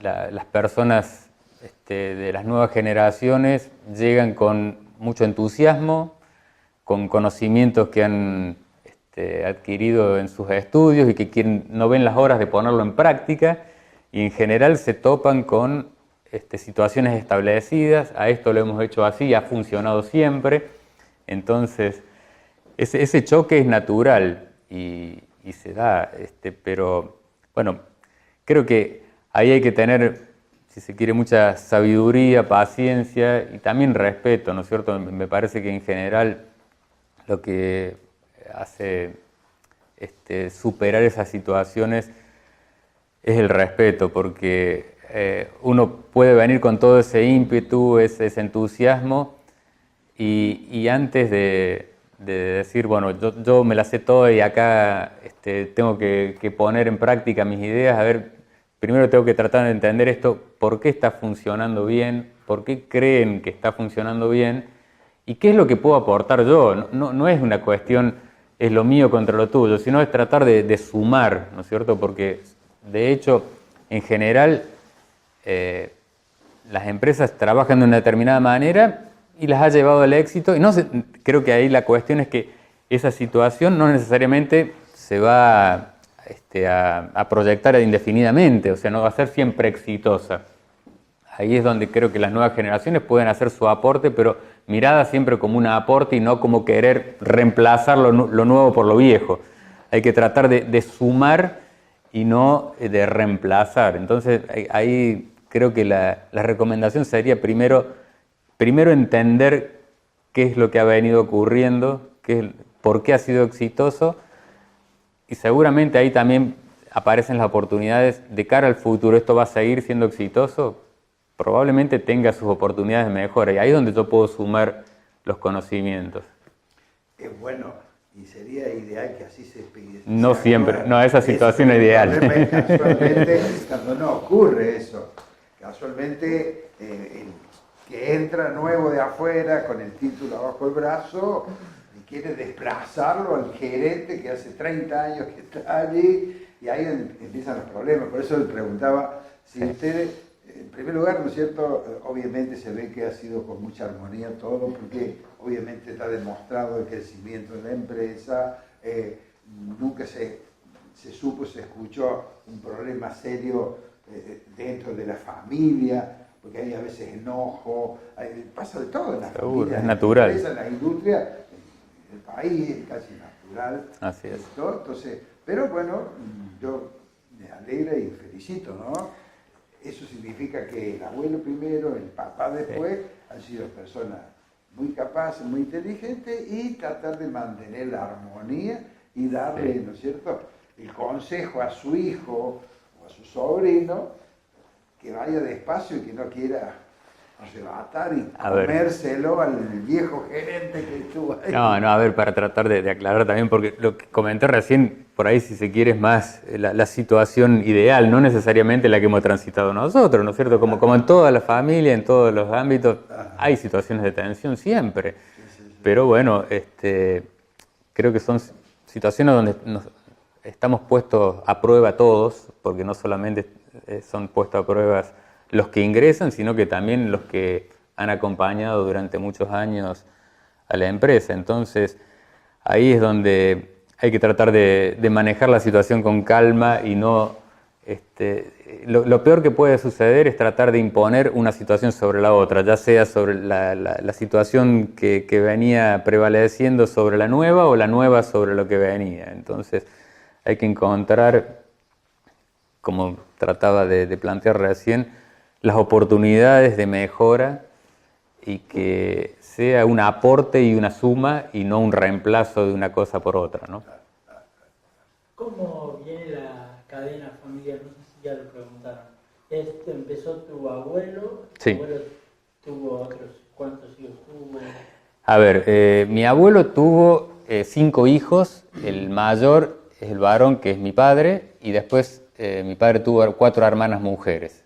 las personas de las nuevas generaciones llegan con mucho entusiasmo, con conocimientos que han adquirido en sus estudios y que no ven las horas de ponerlo en práctica, y en general se topan con situaciones establecidas. A esto lo hemos hecho así, ha funcionado siempre. Entonces, ese choque es natural y se da, pero bueno, creo que ahí hay que tener, si se quiere, mucha sabiduría, paciencia y también respeto, ¿no es cierto? Me parece que en general lo que hace superar esas situaciones es el respeto, porque uno puede venir con todo ese ímpetu, ese entusiasmo, y antes de decir, bueno, yo me la sé toda y acá tengo que poner en práctica mis ideas, a ver, primero tengo que tratar de entender esto, por qué está funcionando bien, por qué creen que está funcionando bien, y qué es lo que puedo aportar yo. No es una cuestión, es lo mío contra lo tuyo, sino es tratar de sumar, ¿no es cierto? Porque, de hecho, en general, las empresas trabajan de una determinada manera y las ha llevado al éxito, y creo que ahí la cuestión es que esa situación no necesariamente se va a proyectar indefinidamente, o sea, no va a ser siempre exitosa. Ahí es donde creo que las nuevas generaciones pueden hacer su aporte, pero mirada siempre como un aporte y no como querer reemplazar lo nuevo por lo viejo. Hay que tratar de sumar y no de reemplazar. Entonces ahí creo que la recomendación sería primero entender qué es lo que ha venido ocurriendo, por qué ha sido exitoso, y seguramente ahí también aparecen las oportunidades de cara al futuro. ¿Esto va a seguir siendo exitoso? Probablemente tenga sus oportunidades de mejora, y ahí es donde yo puedo sumar los conocimientos. Es bueno, y sería ideal que así se pide. No siempre, no, esa situación es ideal. Casualmente, cuando no ocurre eso, casualmente el que entra nuevo de afuera con el título abajo el brazo y quiere desplazarlo al gerente que hace 30 años que está allí, y ahí empiezan los problemas. Por eso le preguntaba si ustedes, en primer lugar, ¿no es cierto? Obviamente se ve que ha sido con mucha armonía todo, porque obviamente está demostrado el crecimiento de la empresa, nunca se supo, se escuchó un problema serio dentro de la familia, porque hay a veces enojo, pasa de todo en las familias, es natural. En la industria, en el país es casi natural. Así es. ¿No? Entonces, pero bueno, yo me alegra y felicito, ¿no? Eso significa que el abuelo primero, el papá después, han sido personas muy capaces, muy inteligentes, y tratar de mantener la armonía y darle, ¿no es cierto?, el consejo a su hijo o a su sobrino, que vaya despacio y que no quiera arrebatar y comérselo al viejo gerente que estuvo ahí. No, a ver, para tratar de aclarar también, porque lo que comenté recién, por ahí, si se quiere, es más la situación ideal, no necesariamente la que hemos transitado nosotros, ¿no es cierto? Como en toda la familia, en todos los ámbitos, hay situaciones de tensión siempre. Pero bueno, creo que son situaciones donde estamos puestos a prueba todos, porque no solamente son puestos a prueba los que ingresan, sino que también los que han acompañado durante muchos años a la empresa. Entonces, ahí es donde hay que tratar de manejar la situación con calma y no... lo peor que puede suceder es tratar de imponer una situación sobre la otra, ya sea sobre la situación que venía prevaleciendo sobre la nueva o la nueva sobre lo que venía. Entonces hay que encontrar, como trataba de plantear recién, las oportunidades de mejora y que sea un aporte y una suma y no un reemplazo de una cosa por otra, ¿no? ¿Cómo viene la cadena familiar? No sé si ya lo preguntaron. Esto empezó tu abuelo. Sí. Tu abuelo tuvo otros, ¿cuántos hijos tuvo? A ver, mi abuelo tuvo 5 hijos, el mayor es el varón, que es mi padre, y después mi padre tuvo 4 hermanas mujeres.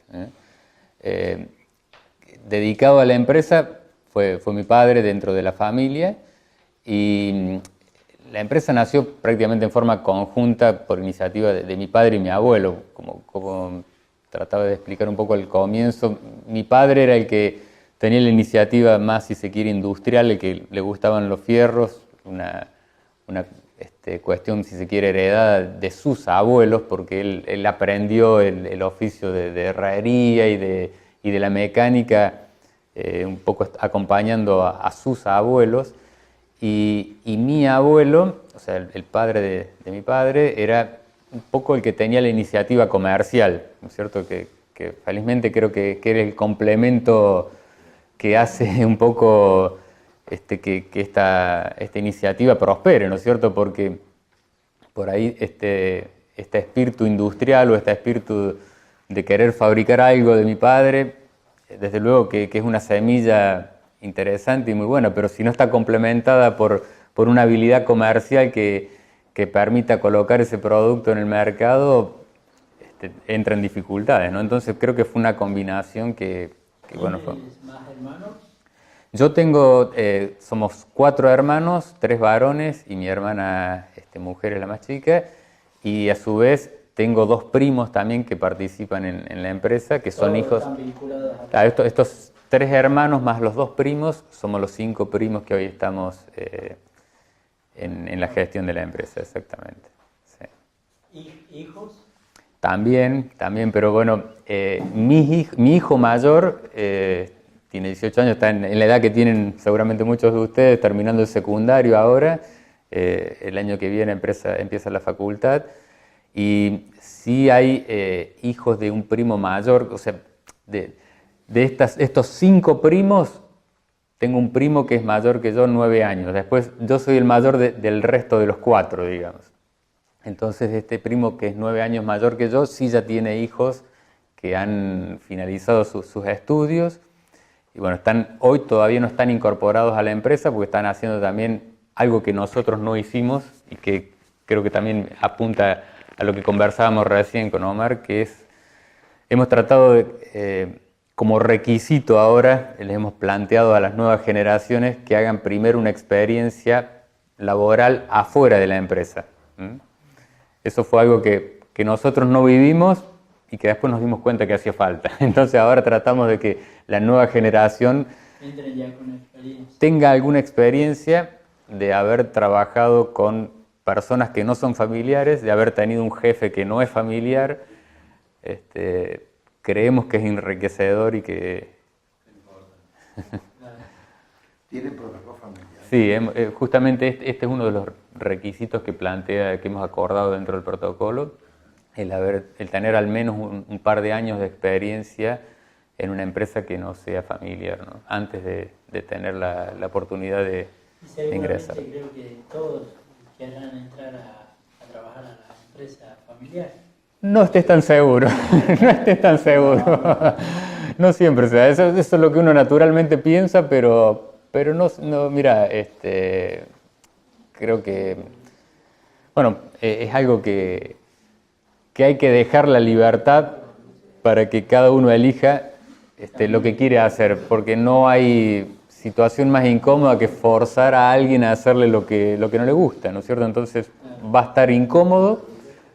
Dedicado a la empresa fue mi padre dentro de la familia, y la empresa nació prácticamente en forma conjunta por iniciativa de mi padre y mi abuelo. Como trataba de explicar un poco al comienzo, mi padre era el que tenía la iniciativa más, si se quiere, industrial, el que le gustaban los fierros, una cuestión, si se quiere, heredada de sus abuelos, porque él aprendió el oficio de herrería y de la mecánica, un poco acompañando a sus abuelos. Y mi abuelo, o sea, el padre de mi padre, era un poco el que tenía la iniciativa comercial, ¿no es cierto? Que felizmente creo que era el complemento que hace un poco que esta iniciativa prospere, ¿no es cierto? Porque por ahí este espíritu industrial o este espíritu de querer fabricar algo de mi padre, desde luego que es una semilla interesante y muy buena, pero si no está complementada por una habilidad comercial que permita colocar ese producto en el mercado, entra en dificultades, ¿no? Entonces creo que fue una combinación que bueno, fue. ¿Tienes más hermanos? Yo tengo, somos 4 hermanos, 3 varones y mi hermana mujer es la más chica, y a su vez tengo 2 primos también que participan en la empresa, que son Todos hijos. están vinculados a... Claro, estos 3 hermanos más los 2 primos, somos los 5 primos que hoy estamos en la gestión de la empresa, exactamente. Sí. ¿Hijos? También, pero bueno, mi hijo mayor tiene 18 años, está en la edad que tienen seguramente muchos de ustedes, terminando el secundario ahora. El año que viene empieza la facultad. Y sí hay hijos de un primo mayor, o sea, de estos 5 primos, tengo un primo que es mayor que yo, 9 años. Después yo soy el mayor del resto de los 4, digamos. Entonces este primo que es 9 años mayor que yo, sí ya tiene hijos que han finalizado sus estudios. Y bueno, hoy todavía no están incorporados a la empresa porque están haciendo también algo que nosotros no hicimos y que creo que también apunta a lo que conversábamos recién con Omar, que es, hemos tratado de, como requisito ahora, les hemos planteado a las nuevas generaciones que hagan primero una experiencia laboral afuera de la empresa. Eso fue algo que nosotros no vivimos y que después nos dimos cuenta que hacía falta. Entonces ahora tratamos de que la nueva generación tenga alguna experiencia de haber trabajado con personas que no son familiares, de haber tenido un jefe que no es familiar. Creemos que es enriquecedor y que... ¿Tienen protocolo familiar? Sí, justamente este es uno de los requisitos que hemos acordado dentro del protocolo, el tener al menos un par de años de experiencia en una empresa que no sea familiar, ¿no? Antes de tener la oportunidad de ingresar. Creo que todos querrán entrar a trabajar a la empresa familiar. No estés tan seguro, no estés tan seguro. No siempre sea. Eso es lo que uno naturalmente piensa, pero no, mira, creo que, bueno, es algo que hay que dejar la libertad para que cada uno elija lo que quiere hacer, porque no hay situación más incómoda que forzar a alguien a hacerle lo que no le gusta, ¿no es cierto? Entonces va a estar incómodo,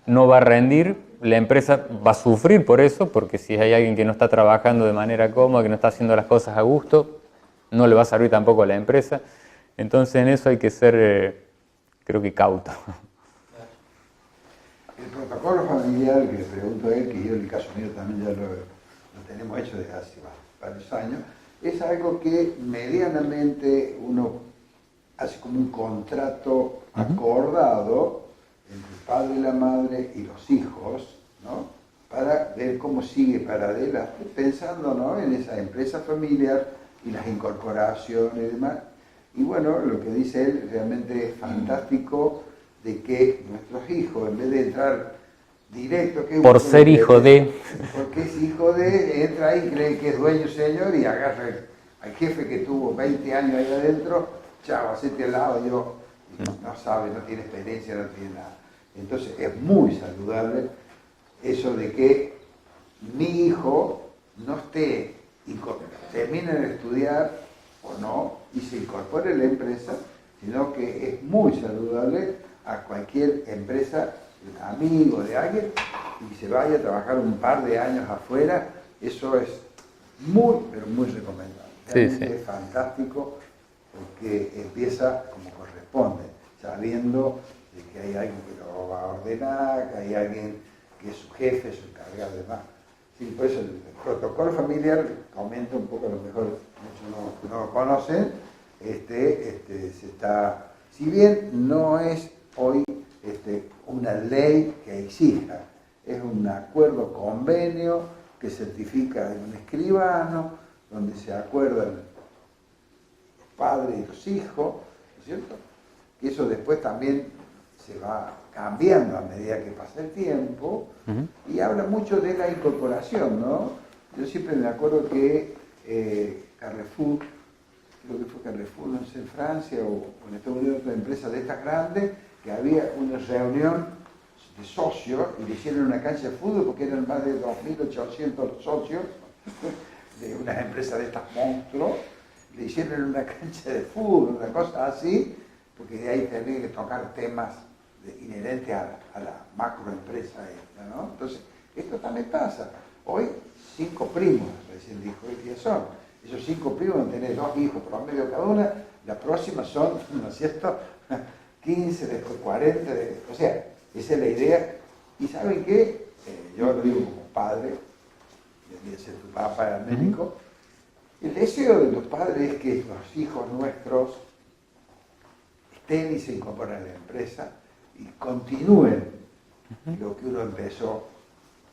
no va a rendir, la empresa va a sufrir por eso, porque si hay alguien que no está trabajando de manera cómoda, que no está haciendo las cosas a gusto, no le va a servir tampoco a la empresa. Entonces en eso hay que ser, creo que cauto. El protocolo familiar que le pregunto a él, que yo en el caso mío también ya lo tenemos hecho desde hace varios años, es algo que medianamente uno hace como un contrato acordado entre el padre y la madre y los hijos, ¿no? Para ver cómo sigue para adelante, pensando, ¿no?, en esa empresa familiar y las incorporaciones y demás. Y bueno, lo que dice él realmente es fantástico, de que nuestros hijos, en vez de entrar directo, que Por ser hijo de... Porque es hijo de, entra ahí, cree que es dueño señor y agarra al jefe que tuvo 20 años ahí adentro, chao, hacete al lado, yo, no sabe, no tiene experiencia, no tiene nada. Entonces es muy saludable eso de que mi hijo no esté, termine de estudiar o no, y se incorpore a la empresa, sino que es muy saludable a cualquier empresa, de un amigo, de alguien, y se vaya a trabajar un par de años afuera. Eso es muy, pero muy recomendable. Realmente sí. Es fantástico, porque empieza como corresponde, sabiendo de que hay alguien que lo va a ordenar, que hay alguien que es su jefe, su encargado de demás. Sí, por eso el protocolo familiar, comenta un poco, a lo mejor muchos no lo conocen, se está, si bien no es hoy una ley que exija, es un acuerdo, convenio que certifica en un escribano, donde se acuerdan los padres y los hijos, ¿no es cierto? Que eso después también se va cambiando a medida que pasa el tiempo, y habla mucho de la incorporación, ¿no? Yo siempre me acuerdo que Carrefour, creo que fue Carrefour, no sé, en Francia o en Estados Unidos, otra empresa de estas grandes, que había una reunión de socios y le hicieron una cancha de fútbol porque eran más de 2.800 socios de unas empresas de estas monstruos, le hicieron una cancha de fútbol, una cosa así, porque de ahí tenía que tocar temas inherentes a la macroempresa esta, ¿no? Entonces, esto también pasa. Hoy, 5 primos, recién dijo, ¿y qué son? Esos 5 primos van a tener 2 hijos promedio cada una, la próxima son, ¿no es cierto?, 15, después 40, o sea, esa es la idea. Y ¿saben qué? Yo lo digo como padre, debía ser tu papá, era médico, el deseo de los padres es que los hijos nuestros estén y se incorporen a la empresa y continúen lo que uno empezó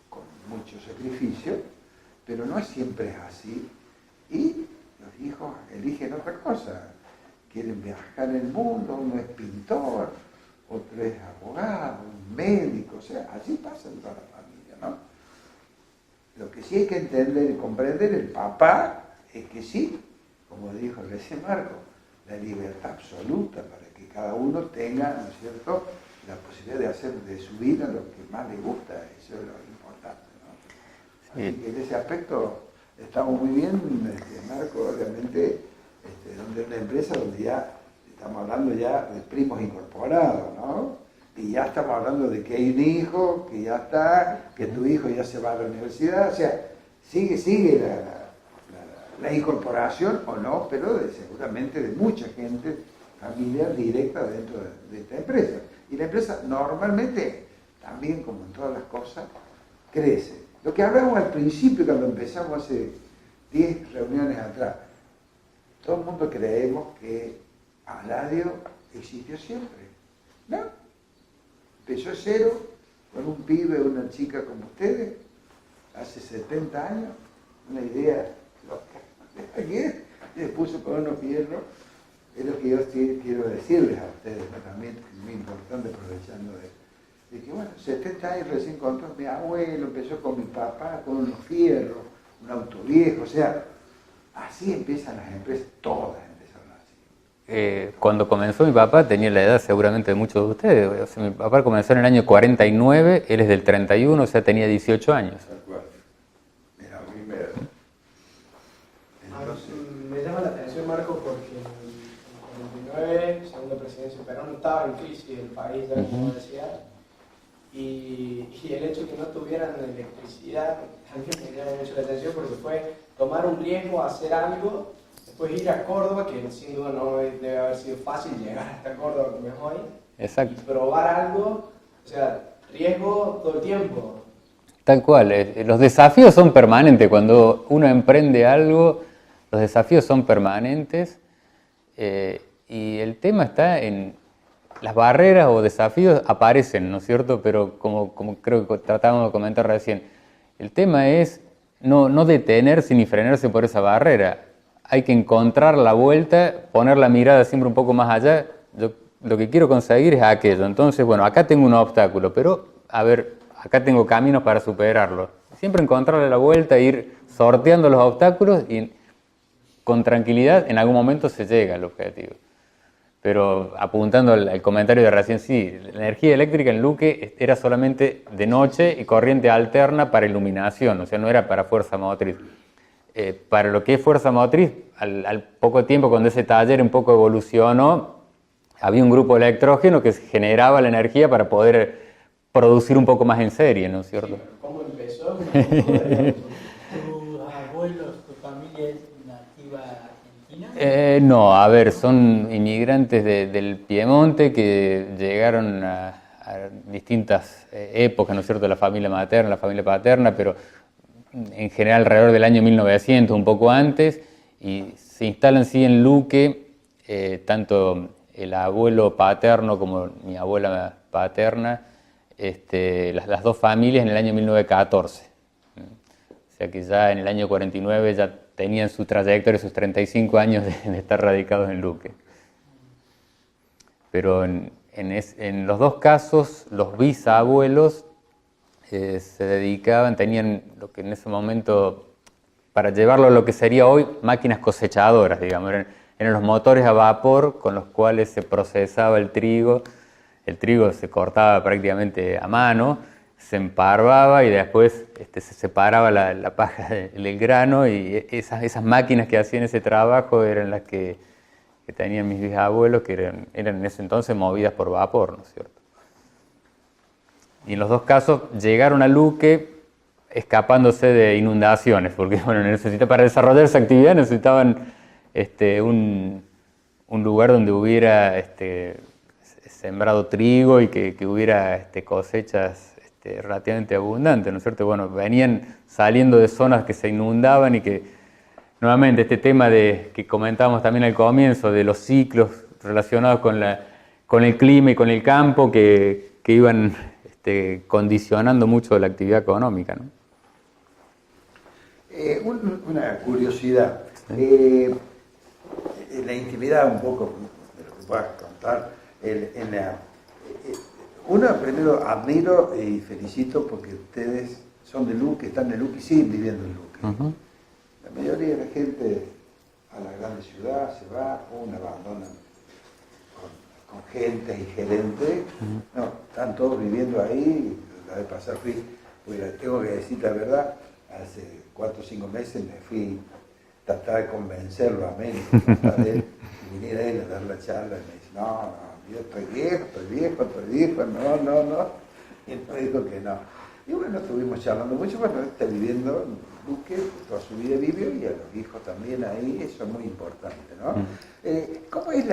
con mucho sacrificio, pero no siempre es así, y los hijos eligen otra cosa. Quieren viajar en el mundo, uno es pintor, otro es abogado, un médico, o sea, así pasa en toda la familia, ¿no? Lo que sí hay que entender y comprender el papá es que sí, como dijo recién Marco, la libertad absoluta para que cada uno tenga, ¿no es cierto?, la posibilidad de hacer de su vida lo que más le gusta, eso es lo importante, ¿no? Así que en ese aspecto estamos muy bien, Marco, realmente. Donde una empresa donde ya estamos hablando ya de primos incorporados, ¿no? Y ya estamos hablando de que hay un hijo, que ya está, que tu hijo ya se va a la universidad, o sea, sigue la incorporación o no, pero seguramente de mucha gente familiar directa dentro de esta empresa. Y la empresa normalmente, también como en todas las cosas, crece. Lo que hablamos al principio, cuando empezamos hace 10 reuniones atrás, todo el mundo creemos que Aladio existió siempre, ¿no? Empezó de cero, con un pibe o una chica como ustedes, hace 70 años, una idea loca. Y le puso con unos fierros. Es lo que yo quiero decirles a ustedes, ¿no? También es muy importante, aprovechando de que, bueno, 70 años recién contó mi abuelo, empezó con mi papá, con unos fierros, un auto viejo, o sea, así empiezan las empresas, todas empezaron así. Cuando comenzó mi papá tenía la edad seguramente de muchos de ustedes. O sea, mi papá comenzó en el año 49, él es del 31, o sea, tenía 18 años. Mira, primero. Entonces, me llama la atención, Marco, porque en el 49, segunda presidencia de Perón, estaba en crisis el país, ya como decía, y el hecho de que no tuvieran electricidad también me llama mucho la atención, porque fue tomar un riesgo, hacer algo. después ir a Córdoba, que sin duda no debe haber sido fácil llegar hasta Córdoba como es hoy. Exacto. Y probar algo, o sea, riesgo todo el tiempo. Tal cual, los desafíos son permanentes. Cuando uno emprende algo, los desafíos son permanentes y el tema está en las barreras o desafíos aparecen, ¿no es cierto? Pero como creo que tratábamos de comentar recién, el tema es no detenerse ni frenarse por esa barrera. Hay que encontrar la vuelta, poner la mirada siempre un poco más allá. Yo lo que quiero conseguir es aquello. Entonces, bueno, acá tengo un obstáculo, pero a ver, acá tengo caminos para superarlo. Siempre encontrarle la vuelta, ir sorteando los obstáculos y con tranquilidad en algún momento se llega al objetivo. Pero apuntando al comentario de recién, sí, la energía eléctrica en Luque era solamente de noche y corriente alterna para iluminación, o sea, no era para fuerza motriz. Para lo que es fuerza motriz, al poco tiempo, cuando ese taller un poco evolucionó, había un grupo electrógeno que generaba la energía para poder producir un poco más en serie, ¿no es cierto? Sí, ¿cómo empezó? ¿Tus abuelos, tu familia es nativa argentina? No, a ver, son inmigrantes del Piemonte que llegaron a distintas épocas, ¿no es cierto? La familia materna, la familia paterna, pero en general alrededor del año 1900, un poco antes, y se instalan sí en Luque, tanto el abuelo paterno como mi abuela paterna, las dos familias en el año 1914. O sea que ya en el año 49 ya tenían su trayectoria, sus 35 años de estar radicados en Luque. Pero en los dos casos, los bisabuelos se dedicaban, tenían lo que en ese momento, para llevarlo a lo que sería hoy, máquinas cosechadoras, digamos, eran los motores a vapor con los cuales se procesaba el trigo. El trigo se cortaba prácticamente a mano, se emparvaba y después se separaba la paja del grano, y esas máquinas que hacían ese trabajo eran las que tenían mis bisabuelos, que eran en ese entonces movidas por vapor, ¿no es cierto? Y en los dos casos llegaron a Luque escapándose de inundaciones, porque bueno, para desarrollar esa actividad necesitaban un lugar donde hubiera sembrado trigo y que hubiera cosechas relativamente abundantes, ¿no es cierto? Bueno, venían saliendo de zonas que se inundaban y que, nuevamente, este tema que comentábamos también al comienzo, de los ciclos relacionados con el clima y con el campo que iban condicionando mucho la actividad económica, ¿no? Una curiosidad. En la intimidad un poco de lo que puedas contar, uno primero admiro y felicito porque ustedes son de Luque, están en Luque y siguen viviendo en Luque. Uh-huh. La mayoría de la gente a la grande ciudad se va o una abandona con gente y gerente. Uh-huh. No, están todos viviendo ahí. La vez pasada fui, pues tengo que decir la verdad, hace 4 o 5 meses me fui a tratar de convencerlo a México, y viniera él a dar la charla y me dice, no, yo estoy viejo, no. Y él me dijo que no. Y bueno, estuvimos charlando mucho, bueno, él está viviendo en Luque, toda su vida vivió, y a los hijos también ahí, eso es muy importante, ¿no? ¿Cómo es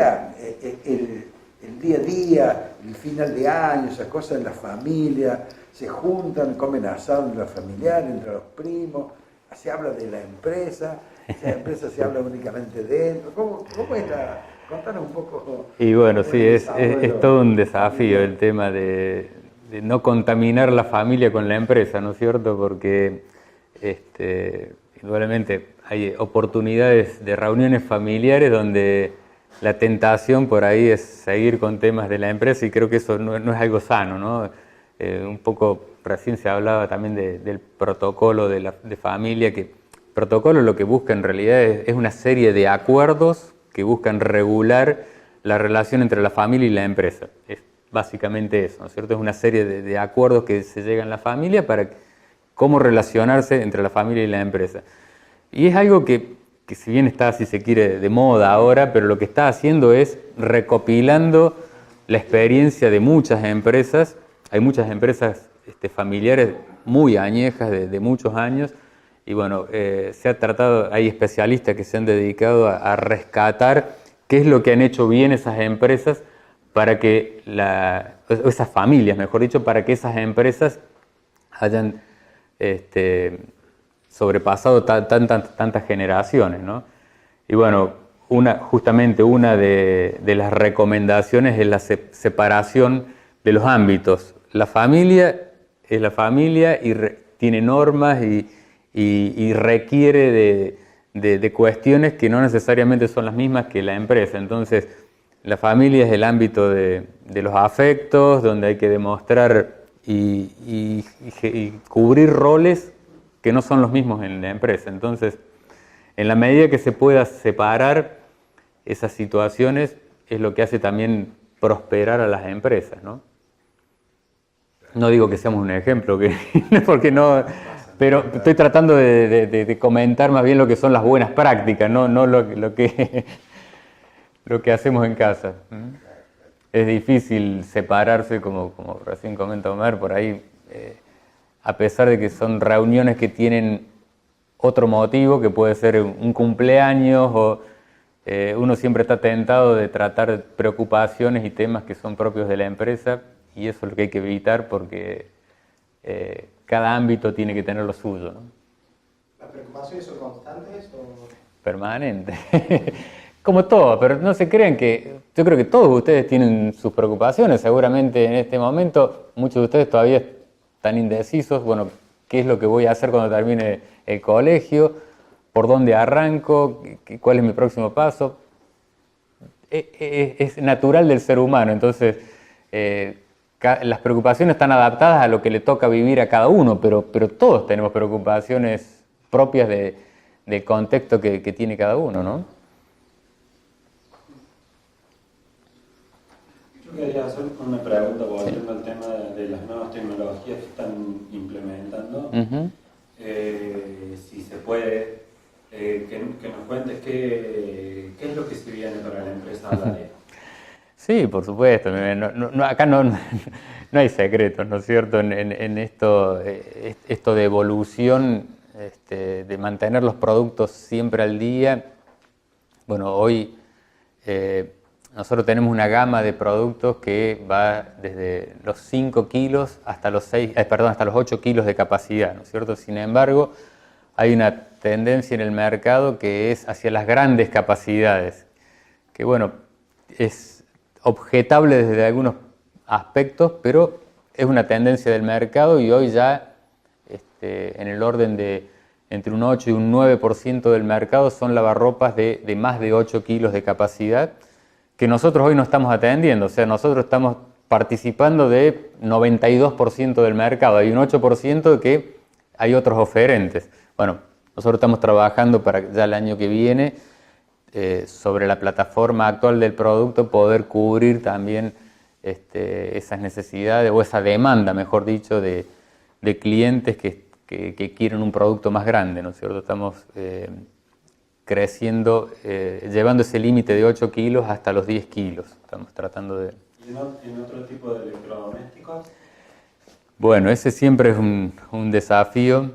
el día a día, el final de año, esas cosas en la familia? ¿Se juntan, comen asado en la familiar, entre los primos? ¿Se habla de la empresa? ¿La empresa se habla únicamente dentro? ¿Cómo es Contanos un poco. Y bueno, sí, es todo un desafío el tema de no contaminar la familia con la empresa, ¿no es cierto? Porque indudablemente hay oportunidades de reuniones familiares donde la tentación por ahí es seguir con temas de la empresa, y creo que eso no es algo sano, ¿no? Un poco recién se hablaba también del protocolo de familia, que protocolo lo que busca en realidad es una serie de acuerdos que buscan regular la relación entre la familia y la empresa. Es básicamente eso, ¿no es cierto? Es una serie de acuerdos que se llegan en la familia para cómo relacionarse entre la familia y la empresa. Y es algo que si bien está, si se quiere, de moda ahora, pero lo que está haciendo es recopilando la experiencia de muchas empresas. Hay muchas empresas familiares muy añejas, de muchos años, Y bueno, se ha tratado, hay especialistas que se han dedicado a rescatar qué es lo que han hecho bien esas empresas para que esas familias, mejor dicho, para que esas empresas hayan sobrepasado tantas generaciones, ¿no? Y bueno, justamente una de las recomendaciones es la separación de los ámbitos. La familia es la familia y tiene normas y requiere de cuestiones que no necesariamente son las mismas que la empresa. Entonces, la familia es el ámbito de los afectos, donde hay que demostrar y cubrir roles que no son los mismos en la empresa. Entonces, en la medida que se pueda separar esas situaciones, es lo que hace también prosperar a las empresas, ¿no? No digo que seamos un ejemplo, porque no, pero estoy tratando de comentar más bien lo que son las buenas prácticas, no lo que hacemos en casa. Es difícil separarse, como recién comenta Omar, por ahí, a pesar de que son reuniones que tienen otro motivo, que puede ser un cumpleaños, o uno siempre está tentado de tratar preocupaciones y temas que son propios de la empresa, y eso es lo que hay que evitar porque cada ámbito tiene que tener lo suyo, ¿no? ¿Las preocupaciones son constantes o...? Permanentes. Como todo, pero no se crean que... Yo creo que todos ustedes tienen sus preocupaciones. Seguramente en este momento muchos de ustedes todavía están indecisos. Bueno, ¿qué es lo que voy a hacer cuando termine el colegio? ¿Por dónde arranco? ¿Cuál es mi próximo paso? Es natural del ser humano. Entonces, las preocupaciones están adaptadas a lo que le toca vivir a cada uno, pero todos tenemos preocupaciones propias del contexto que tiene cada uno, ¿no? Yo quería hacer una pregunta volviendo al tema de las nuevas tecnologías que están implementando. Si se puede, que nos cuentes qué es lo que se viene para la empresa Alaria. Sí, por supuesto. Acá no hay secretos, ¿no es cierto? En esto de evolución, de mantener los productos siempre al día. Bueno, hoy nosotros tenemos una gama de productos que va desde los 5 kilos hasta los 8 kilos de capacidad, ¿no es cierto? Sin embargo, hay una tendencia en el mercado que es hacia las grandes capacidades, que bueno, es objetable desde algunos aspectos, pero es una tendencia del mercado y hoy ya en el orden de entre un 8 y un 9% del mercado son lavarropas de más de 8 kilos de capacidad, que nosotros hoy no estamos atendiendo. O sea, nosotros estamos participando de 92% del mercado. Hay un 8% que hay otros oferentes. Bueno, nosotros estamos trabajando para ya el año que viene sobre la plataforma actual del producto poder cubrir también esas necesidades o esa demanda, mejor dicho, de clientes que quieren un producto más grande, ¿no es cierto? Estamos creciendo, llevando ese límite de 8 kilos hasta los 10 kilos. Estamos tratando de... ¿Y en otro tipo de electrodomésticos? Bueno, ese siempre es un desafío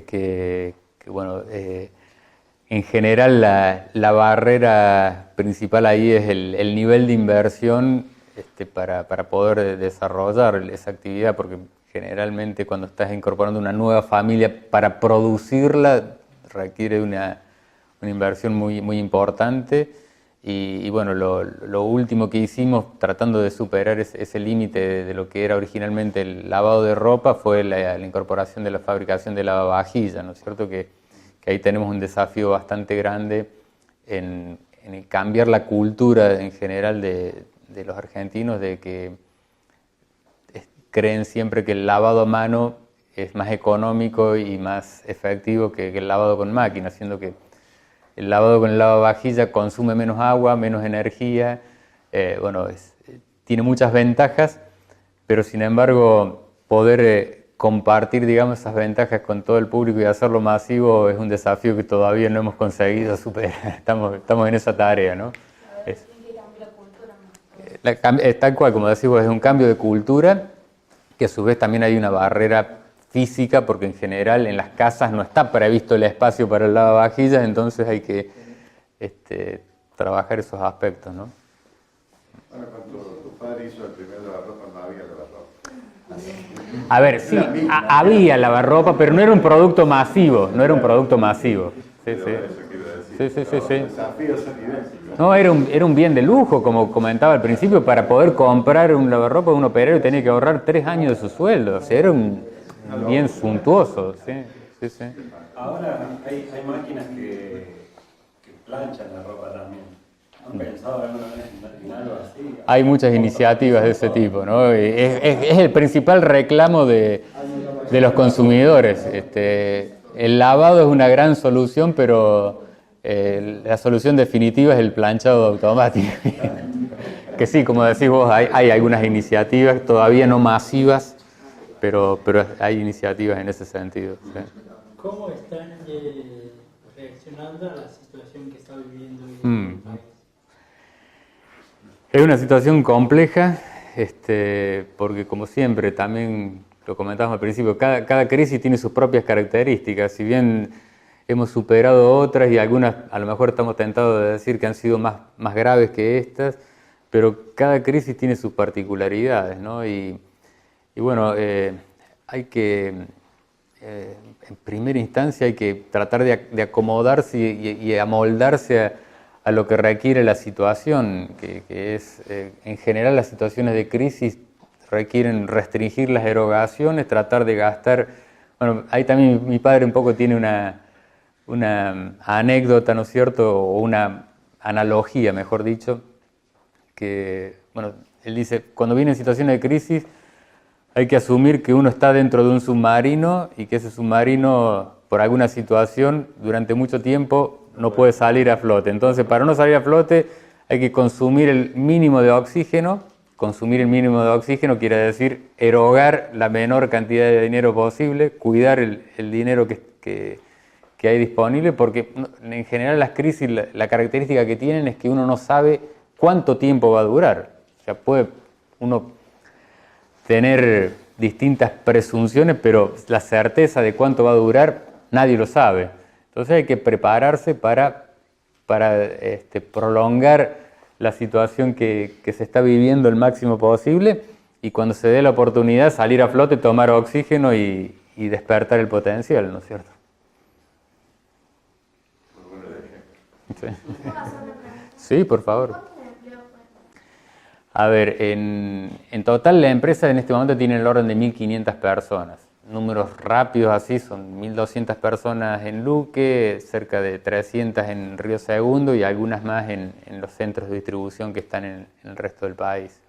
que bueno, en general la barrera principal ahí es el nivel de inversión para poder desarrollar esa actividad, porque generalmente cuando estás incorporando una nueva familia para producirla requiere una inversión muy importante y bueno, lo último que hicimos tratando de superar ese límite de lo que era originalmente el lavado de ropa fue la incorporación de la fabricación de lavavajillas, ¿no es cierto? Que ahí tenemos un desafío bastante grande en cambiar la cultura en general de los argentinos, de que creen siempre que el lavado a mano es más económico y más efectivo que el lavado con máquina, siendo que el lavado con el lavavajilla consume menos agua, menos energía, bueno, tiene muchas ventajas, pero sin embargo poder compartir, digamos, esas ventajas con todo el público y hacerlo masivo es un desafío que todavía no hemos conseguido superar. Estamos en esa tarea, ¿no? Tal cual, como decimos, es un cambio de cultura, que a su vez también hay una barrera física, porque en general en las casas no está previsto el espacio para el lavavajillas, entonces hay que trabajar esos aspectos, ¿no? Bueno, cuando tu padre hizo el primer lavarropa no había lavarropa. A ver, sí, había lavarropa, pero no era un producto masivo, no era un producto masivo. Sí, sí. Los desafíos son idénticos. No, era un bien de lujo, como comentaba al principio. Para poder comprar un lavarropa, un operario tenía que ahorrar 3 años de su sueldo. O sea, era un bien suntuoso. Sí, sí, sí. Ahora hay máquinas que planchan la ropa también. ¿Han pensado alguna vez en algo así? Hay muchas iniciativas de ese tipo, ¿no? Es el principal reclamo de los consumidores. El lavado es una gran solución, pero la solución definitiva es el planchado automático. Que sí, como decís vos, hay algunas iniciativas, todavía no masivas, pero hay iniciativas en ese sentido. ¿Sí? ¿Cómo están reaccionando a la situación que está viviendo el país? Es una situación compleja, porque como siempre, también lo comentamos al principio, cada crisis tiene sus propias características. Si bien hemos superado otras y algunas a lo mejor estamos tentados de decir que han sido más graves que estas, pero cada crisis tiene sus particularidades, ¿no? Y bueno, hay que, en primera instancia, hay que tratar de acomodarse y amoldarse a lo que requiere la situación, que es, en general, las situaciones de crisis requieren restringir las erogaciones, tratar de gastar. Bueno, ahí también mi padre un poco tiene una anécdota, ¿no es cierto?, o una analogía, mejor dicho, que, bueno, él dice, cuando vienen situaciones de crisis hay que asumir que uno está dentro de un submarino y que ese submarino, por alguna situación, durante mucho tiempo no puede salir a flote. Entonces, para no salir a flote hay que consumir el mínimo de oxígeno. Consumir el mínimo de oxígeno quiere decir erogar la menor cantidad de dinero posible, cuidar el dinero que hay disponible, porque en general las crisis, la característica que tienen es que uno no sabe cuánto tiempo va a durar. O sea, puede uno tener distintas presunciones, pero la certeza de cuánto va a durar nadie lo sabe. Entonces hay que prepararse para prolongar la situación que se está viviendo el máximo posible y cuando se dé la oportunidad salir a flote, tomar oxígeno y despertar el potencial, ¿no es cierto? Sí, sí, por favor. A ver, en total la empresa en este momento tiene el orden de 1.500 personas. Números rápidos así son 1.200 personas en Luque, cerca de 300 en Río Segundo y algunas más en los centros de distribución que están en el resto del país.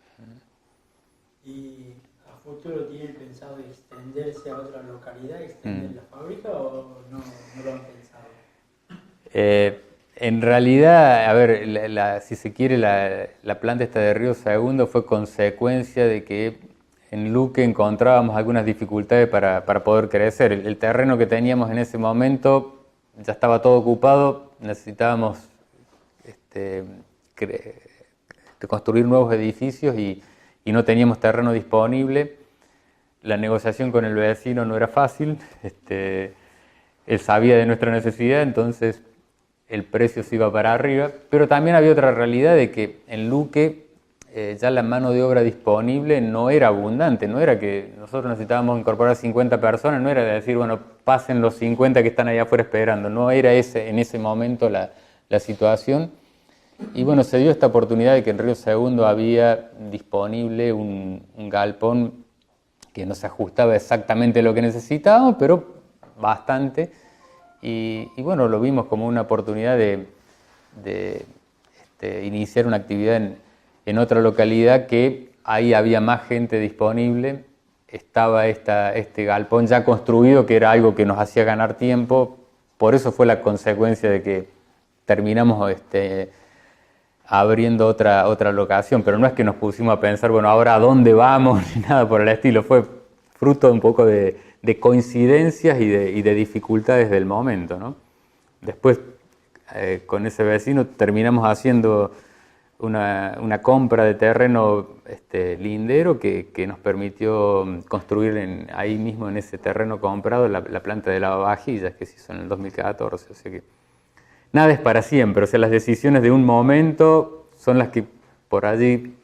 ¿Y a futuro tienen pensado extenderse a otra localidad, extender la fábrica o no lo han pensado? En realidad, a ver, si se quiere, la planta esta de Río Segundo fue consecuencia de que en Luque encontrábamos algunas dificultades para poder crecer. El terreno que teníamos en ese momento ya estaba todo ocupado, necesitábamos construir nuevos edificios y no teníamos terreno disponible. La negociación con el vecino no era fácil, él sabía de nuestra necesidad, entonces el precio se iba para arriba, pero también había otra realidad de que en Luque ya la mano de obra disponible no era abundante, no era que nosotros necesitábamos incorporar 50 personas, no era de decir, bueno, pasen los 50 que están allá afuera esperando, no era en ese momento la situación. Y bueno, se dio esta oportunidad de que en Río Segundo había disponible un galpón que no se ajustaba exactamente a lo que necesitábamos, pero bastante. Y bueno, lo vimos como una oportunidad de iniciar una actividad en otra localidad que ahí había más gente disponible, estaba este galpón ya construido, que era algo que nos hacía ganar tiempo, por eso fue la consecuencia de que terminamos abriendo otra locación, pero no es que nos pusimos a pensar, bueno, ahora a dónde vamos, ni nada por el estilo, fue fruto un poco de coincidencias y de dificultades del momento, ¿no? Después, con ese vecino terminamos haciendo una compra de terreno lindero que nos permitió construir ahí mismo en ese terreno comprado la planta de lavavajillas que se hizo en el 2014. O sea que nada es para siempre, o sea, las decisiones de un momento son las que por allí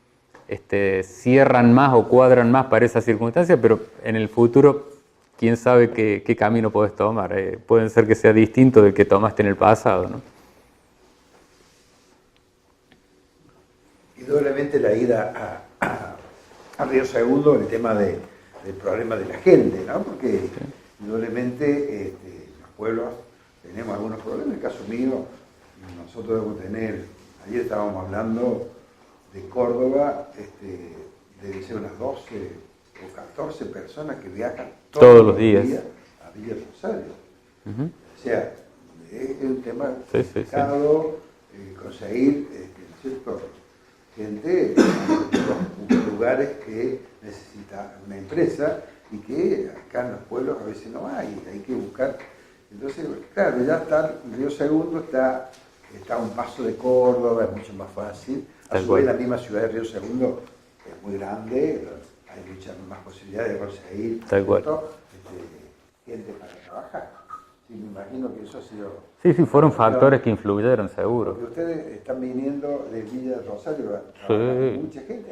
cierran más o cuadran más para esa circunstancia, pero en el futuro, quién sabe qué camino podés tomar. Puede ser que sea distinto del que tomaste en el pasado, ¿no? Indudablemente la ida a Río Segundo, el tema del problema de la gente, ¿no? Porque indudablemente los pueblos tenemos algunos problemas. En el caso mío, nosotros debemos tener, ayer estábamos hablando de Córdoba, deben ser unas 12 o 14 personas que viajan todos los días a Villa Rosario. O sea, es un tema complicado conseguir, ¿no es cierto?, gente en los lugares que necesita una empresa y que acá en los pueblos a veces no hay que buscar. Entonces, claro, ya está, Río Segundo está a un paso de Córdoba, es mucho más fácil. A su vez, la misma ciudad de Río Segundo es muy grande, hay muchas más posibilidades de conseguir gente para trabajar. Sí, me imagino que eso ha sido... Sí, fueron factores que influyeron, seguro. Porque ustedes están viniendo de Villa Rosario, mucha gente,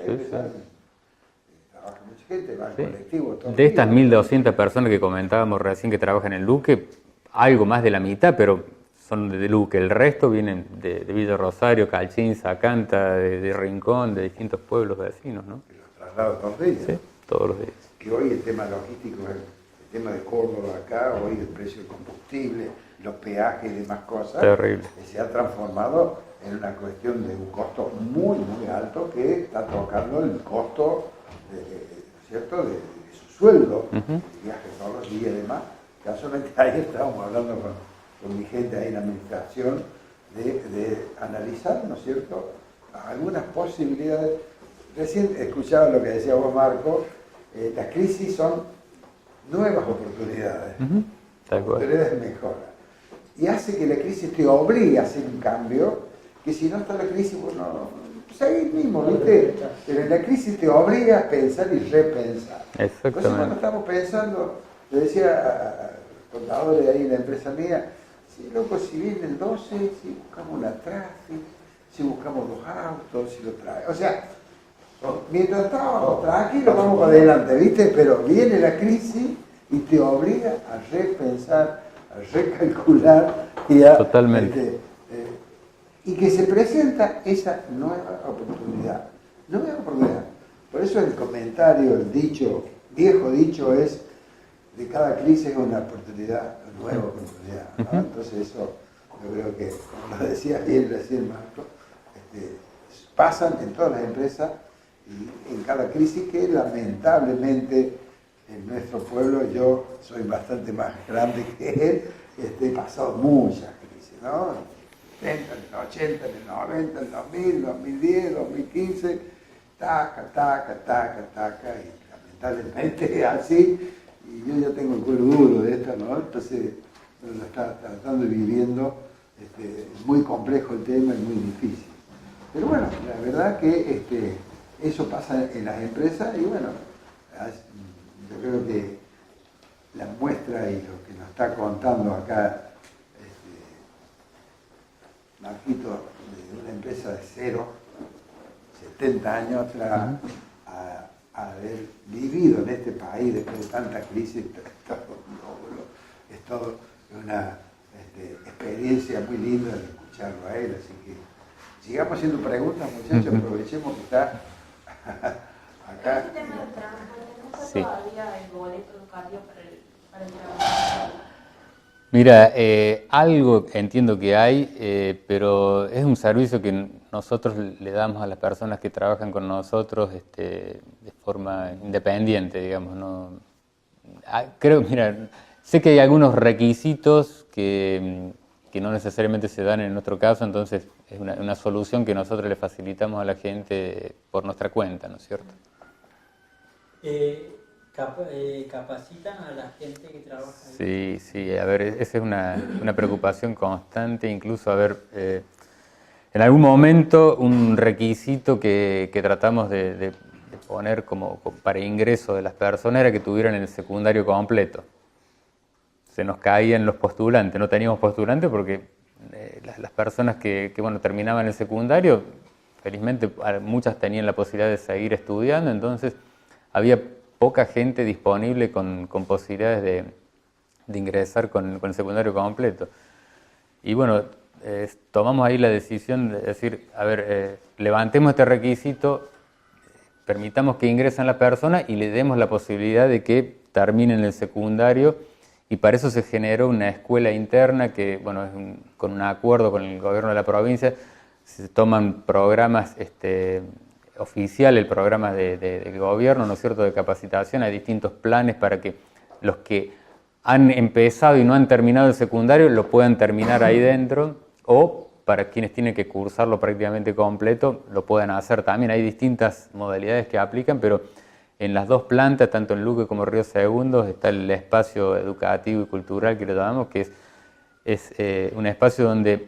trabaja mucha gente, va en colectivo. De estas 1.200 personas que comentábamos recién que trabajan en Luque, algo más de la mitad, pero son de Luque. El resto vienen de Villa Rosario, Calchín, Zacanta, de Rincón, de distintos pueblos vecinos, ¿no? Y los traslados todos los días. Sí, todos los días. Que hoy el tema logístico, el tema de Córdoba acá, hoy el precio del combustible, los peajes y demás cosas, terrible, se ha transformado en una cuestión de un costo muy, muy alto que está tocando el costo, ¿cierto?, de su sueldo, viajes todos los días y demás. Casualmente ahí estábamos hablando con mi gente ahí en la administración de analizar, ¿no es cierto?, algunas posibilidades. Recién escuchaba lo que decía vos, Marco, las crisis son nuevas oportunidades, oportunidades de mejora. Y hace que la crisis te obligue a hacer un cambio, que si no está la crisis, bueno, seguís mismo, ¿viste? Pero la crisis te obliga a pensar y repensar. Entonces cuando estamos pensando, le decía a contadores ahí en la empresa mía, sí, loco, si viene el 12, si buscamos una traffic, si buscamos 2 autos, si lo trae. O sea, mientras estábamos tranquilos, vamos para adelante, ¿viste? Pero viene la crisis y te obliga a repensar, a recalcular y a... Totalmente. Y que se presenta esa nueva oportunidad. Nueva oportunidad. Por eso el comentario, el dicho, viejo dicho es, de cada crisis es una oportunidad, una nueva oportunidad, ¿no? Entonces eso, yo creo que, como lo decía bien recién Marco, pasan en todas las empresas y en cada crisis que lamentablemente en nuestro pueblo, yo soy bastante más grande que él, he pasado muchas crisis, ¿no? En el 80, en el 90, en el 2000, 2010, 2015, taca, y lamentablemente así, y yo ya tengo el cuero duro de esto, ¿no? Entonces, lo está tratando y viviendo, es muy complejo el tema y muy difícil. Pero bueno, la verdad que eso pasa en las empresas y bueno, yo creo que la muestra y lo que nos está contando acá Marquito, de una empresa de 70 años atrás, a haber vivido en este país después de tanta crisis, es todo una experiencia muy linda de escucharlo a él, así que sigamos haciendo preguntas, muchachos, aprovechemos que está acá. ¿El tema del trabajo? ¿No Sí. todavía el boleto educativo para el trabajo? Mira, algo entiendo que hay, pero es un servicio que nosotros le damos a las personas que trabajan con nosotros de forma independiente, digamos. ¿No? Creo, mira, sé que hay algunos requisitos que no necesariamente se dan en nuestro caso, entonces es una solución que nosotros le facilitamos a la gente por nuestra cuenta, ¿no es cierto? ¿Capacitan a la gente que trabaja ahí? Sí, a ver, esa es una preocupación constante, incluso, a ver, en En algún momento un requisito que tratamos de poner como para ingreso de las personas era que tuvieran el secundario completo. Se nos caían los postulantes, no teníamos postulantes porque las personas que bueno, terminaban el secundario, felizmente muchas tenían la posibilidad de seguir estudiando, entonces había poca gente disponible con posibilidades de ingresar con el secundario completo. Y bueno, tomamos ahí la decisión de decir, a ver, levantemos este requisito, permitamos que ingresen las personas y le demos la posibilidad de que terminen el secundario, y para eso se generó una escuela interna que, bueno, con un acuerdo con el gobierno de la provincia, se toman programas oficiales, programas de gobierno, ¿no es cierto?, de capacitación, hay distintos planes para que los que han empezado y no han terminado el secundario lo puedan terminar ahí dentro, o para quienes tienen que cursarlo prácticamente completo, lo puedan hacer también. Hay distintas modalidades que aplican, pero en las dos plantas, tanto en Luque como Río Segundos, está el espacio educativo y cultural que lo llamamos, que es un espacio donde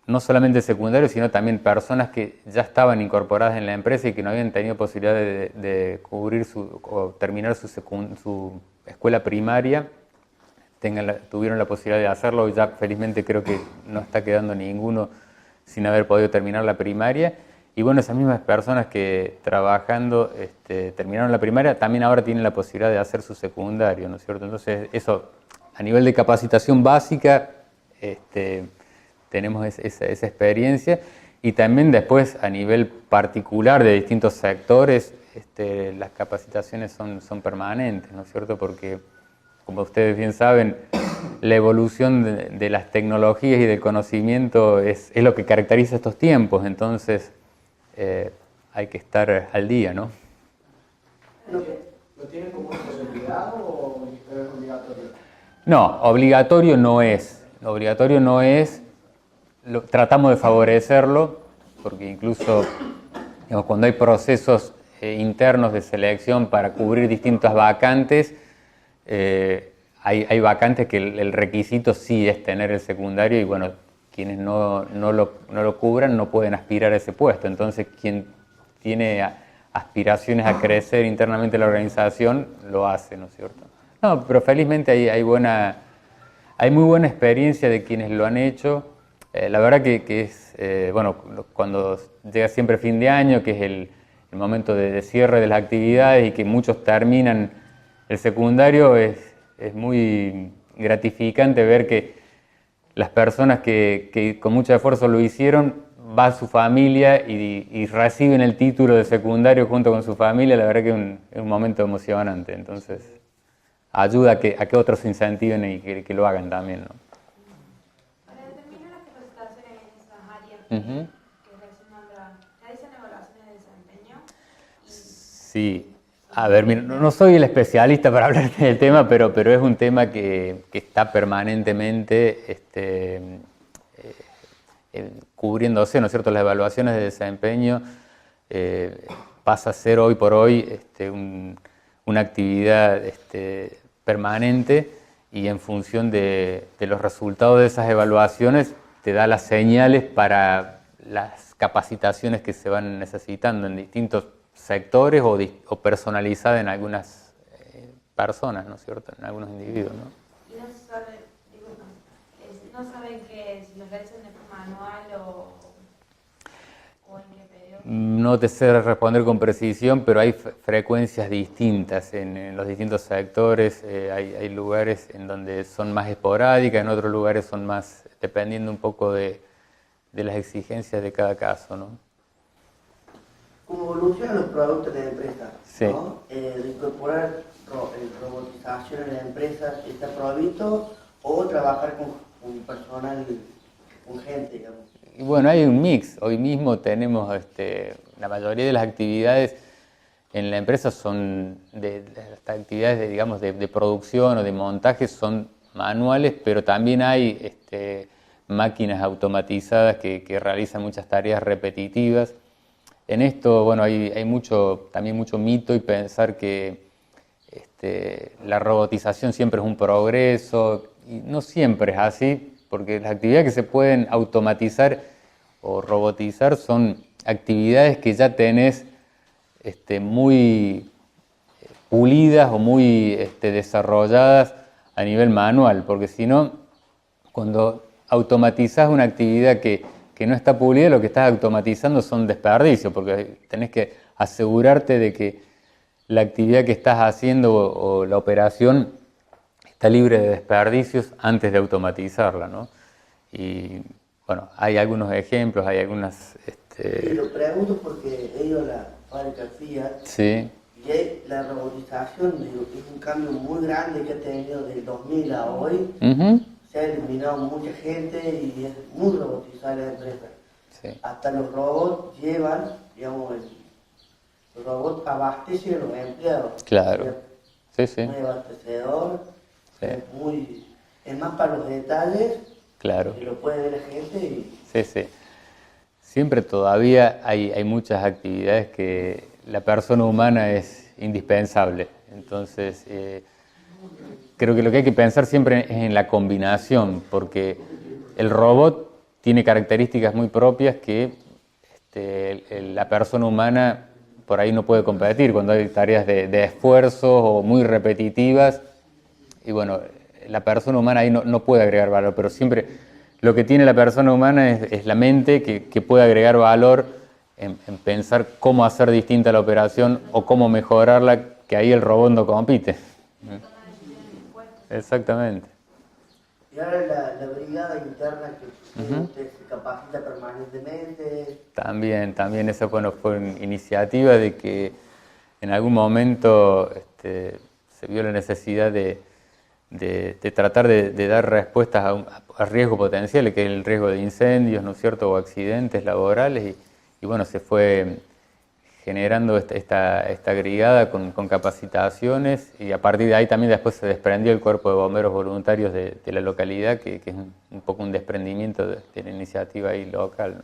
no solamente secundarios, sino también personas que ya estaban incorporadas en la empresa y que no habían tenido posibilidad de cubrir o terminar su escuela primaria, tuvieron la posibilidad de hacerlo. Ya felizmente creo que no está quedando ninguno sin haber podido terminar la primaria. Y bueno, esas mismas personas que trabajando terminaron la primaria, también ahora tienen la posibilidad de hacer su secundario, ¿no es cierto? Entonces eso, a nivel de capacitación básica, tenemos esa experiencia, y también después a nivel particular de distintos sectores, las capacitaciones son permanentes, ¿no es cierto? Porque, como ustedes bien saben, la evolución de las tecnologías y del conocimiento es lo que caracteriza estos tiempos, entonces hay que estar al día, ¿no? ¿Lo tienen como una posibilidad o es obligatorio? No, obligatorio no es. Obligatorio no es. Tratamos de favorecerlo, porque incluso digamos, cuando hay procesos internos de selección para cubrir distintas vacantes, hay vacantes que el requisito sí es tener el secundario, y bueno, quienes no lo cubran no pueden aspirar a ese puesto. Entonces, quien tiene aspiraciones a crecer internamente en la organización, lo hace, ¿no es cierto? No, pero felizmente hay muy buena experiencia de quienes lo han hecho. La verdad que es, bueno, cuando llega siempre fin de año, que es el momento de cierre de las actividades y que muchos terminan el secundario, es muy gratificante ver que las personas que con mucho esfuerzo lo hicieron, va a su familia y reciben el título de secundario junto con su familia. La verdad que es un momento emocionante, entonces ayuda a que otros se incentiven y que lo hagan también, ¿no? Para determinar las capacitaciones en esas áreas que recién nombran, ¿realizan evaluaciones de desempeño? Sí. A ver, mira, no soy el especialista para hablar del tema, pero es un tema que está permanentemente cubriéndose, ¿no es cierto? Las evaluaciones de desempeño pasa a ser hoy por hoy una actividad permanente, y en función de los resultados de esas evaluaciones te da las señales para las capacitaciones que se van necesitando en distintos sectores o personalizada en algunas personas, ¿no es cierto?, en algunos individuos, ¿no? Y no saben que si los realizan de forma anual o en qué periodo. No te sé responder con precisión, pero hay frecuencias distintas en los distintos sectores. Hay lugares en donde son más esporádicas, en otros lugares son más, dependiendo un poco de las exigencias de cada caso, ¿no? ¿Cómo evolucionan los productos de la empresa? Sí. ¿No? De incorporar robotización en la empresa, ¿está prohibido? O trabajar con personal, con gente, digamos. Y bueno, hay un mix. Hoy mismo tenemos la mayoría de las actividades en la empresa son las actividades digamos de producción o de montaje son manuales, pero también hay máquinas automatizadas que realizan muchas tareas repetitivas. En esto, bueno, hay también mucho mito y pensar que la robotización siempre es un progreso, y no siempre es así, porque las actividades que se pueden automatizar o robotizar son actividades que ya tenés muy pulidas o muy desarrolladas a nivel manual, porque si no, cuando automatizás una actividad que no está pulida, lo que estás automatizando son desperdicios, porque tenés que asegurarte de que la actividad que estás haciendo o la operación está libre de desperdicios antes de automatizarla, ¿no? Y bueno, hay algunos ejemplos, hay algunas... Y lo pregunto porque he ido a la fábrica Fiat. Sí. Y la robotización es un cambio muy grande que ha tenido del 2000 a hoy. Se ha eliminado mucha gente y es muy robotizada la empresa. Sí. Hasta los robots llevan, digamos, los robots abastecen a los empleados. Claro. Sí, sí. Muy abastecedor, Sí. es más para los detalles. Claro. Que lo puede ver la gente y... Sí, sí. Siempre todavía hay muchas actividades que la persona humana es indispensable. Entonces, creo que lo que hay que pensar siempre es en la combinación, porque el robot tiene características muy propias que la persona humana por ahí no puede competir, cuando hay tareas de esfuerzo o muy repetitivas. Y bueno, la persona humana ahí no puede agregar valor, pero siempre lo que tiene la persona humana es la mente que puede agregar valor en pensar cómo hacer distinta la operación o cómo mejorarla, que ahí el robot no compite. Exactamente. Y ahora la brigada interna que usted se capacita permanentemente. También esa fue una iniciativa de que en algún momento se vio la necesidad de tratar de dar respuestas a riesgos potenciales, que es el riesgo de incendios, ¿no es cierto?, o accidentes laborales, y bueno, se fue generando esta brigada con capacitaciones, y a partir de ahí también después se desprendió el cuerpo de bomberos voluntarios de la localidad, que es un poco un desprendimiento de la iniciativa ahí local, ¿no?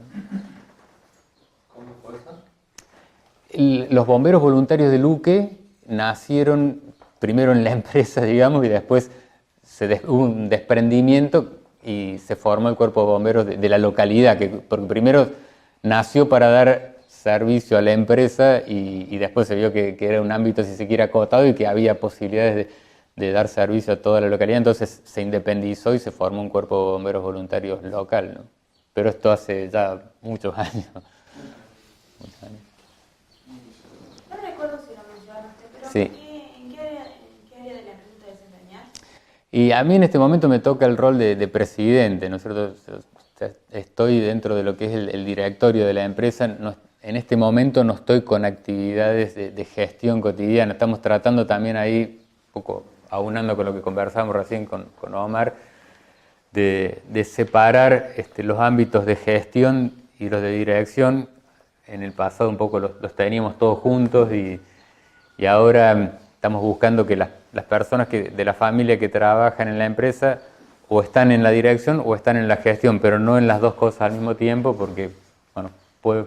¿Cómo fue eso? Los bomberos voluntarios de Luque nacieron primero en la empresa, digamos, y después hubo un desprendimiento y se formó el cuerpo de bomberos de la localidad, porque primero nació para dar servicio a la empresa y después se vio que era un ámbito, si se quiere, acotado y que había posibilidades de dar servicio a toda la localidad, entonces se independizó y se formó un cuerpo de bomberos voluntarios local, ¿no? Pero esto hace ya muchos años. No recuerdo si lo mencionaste, pero Sí. ¿en qué área de la empresa te desempeñás? Y a mí en este momento me toca el rol de presidente, ¿no es cierto? Estoy dentro de lo que es el directorio de la empresa. En este momento no estoy con actividades de gestión cotidiana. Estamos tratando también ahí, un poco aunando con lo que conversamos recién con Omar, de separar los ámbitos de gestión y los de dirección. En el pasado un poco los teníamos todos juntos y ahora estamos buscando que las personas de la familia que trabajan en la empresa o están en la dirección o están en la gestión, pero no en las dos cosas al mismo tiempo, porque bueno, puede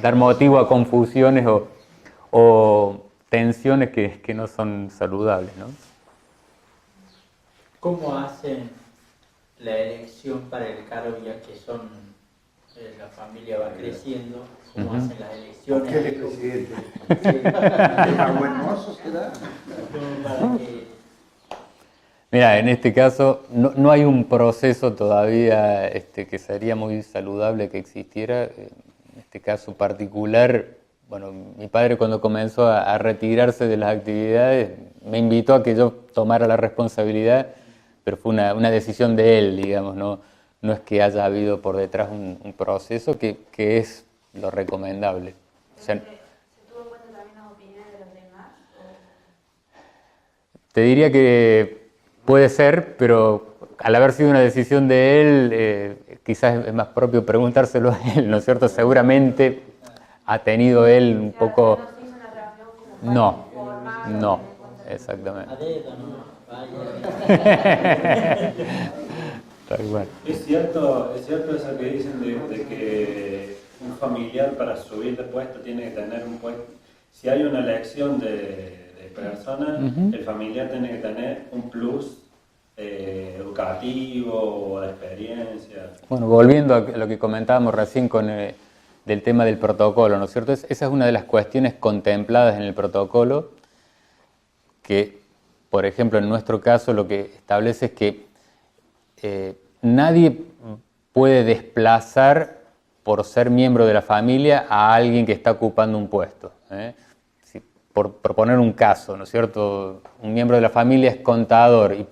dar motivo a confusiones o tensiones que no son saludables, ¿no? ¿Cómo hacen la elección para el cargo, ya que la familia va creciendo? ¿Cómo hacen las elecciones? ¿Qué es el presidente? Sí. ¿Más buen mozo será? Para que... Mira, en este caso no hay un proceso todavía que sería muy saludable que existiera. En este caso particular, bueno, mi padre cuando comenzó a retirarse de las actividades me invitó a que yo tomara la responsabilidad, pero fue una decisión de él, digamos, no es que haya habido por detrás un proceso que es lo recomendable. O sea, ¿Se tuvo en cuenta también las opiniones de los demás? te diría que puede ser, pero al haber sido una decisión de él, quizás es más propio preguntárselo a él, ¿no es cierto? Seguramente ha tenido él un poco... ¿No se hizo una reunión como formal? No, exactamente. A dedo, ¿no? Vaya. Tal cual. Es cierto eso que dicen de que un familiar para subir de puesto tiene que tener un puesto. Si hay una elección de personas, el familiar tiene que tener un plus educativo o de experiencia? Bueno, volviendo a lo que comentábamos recién con del tema del protocolo, ¿no es cierto? Esa es una de las cuestiones contempladas en el protocolo que, por ejemplo, en nuestro caso lo que establece es que nadie puede desplazar por ser miembro de la familia a alguien que está ocupando un puesto. Por poner un caso, ¿no es cierto? Un miembro de la familia es contador y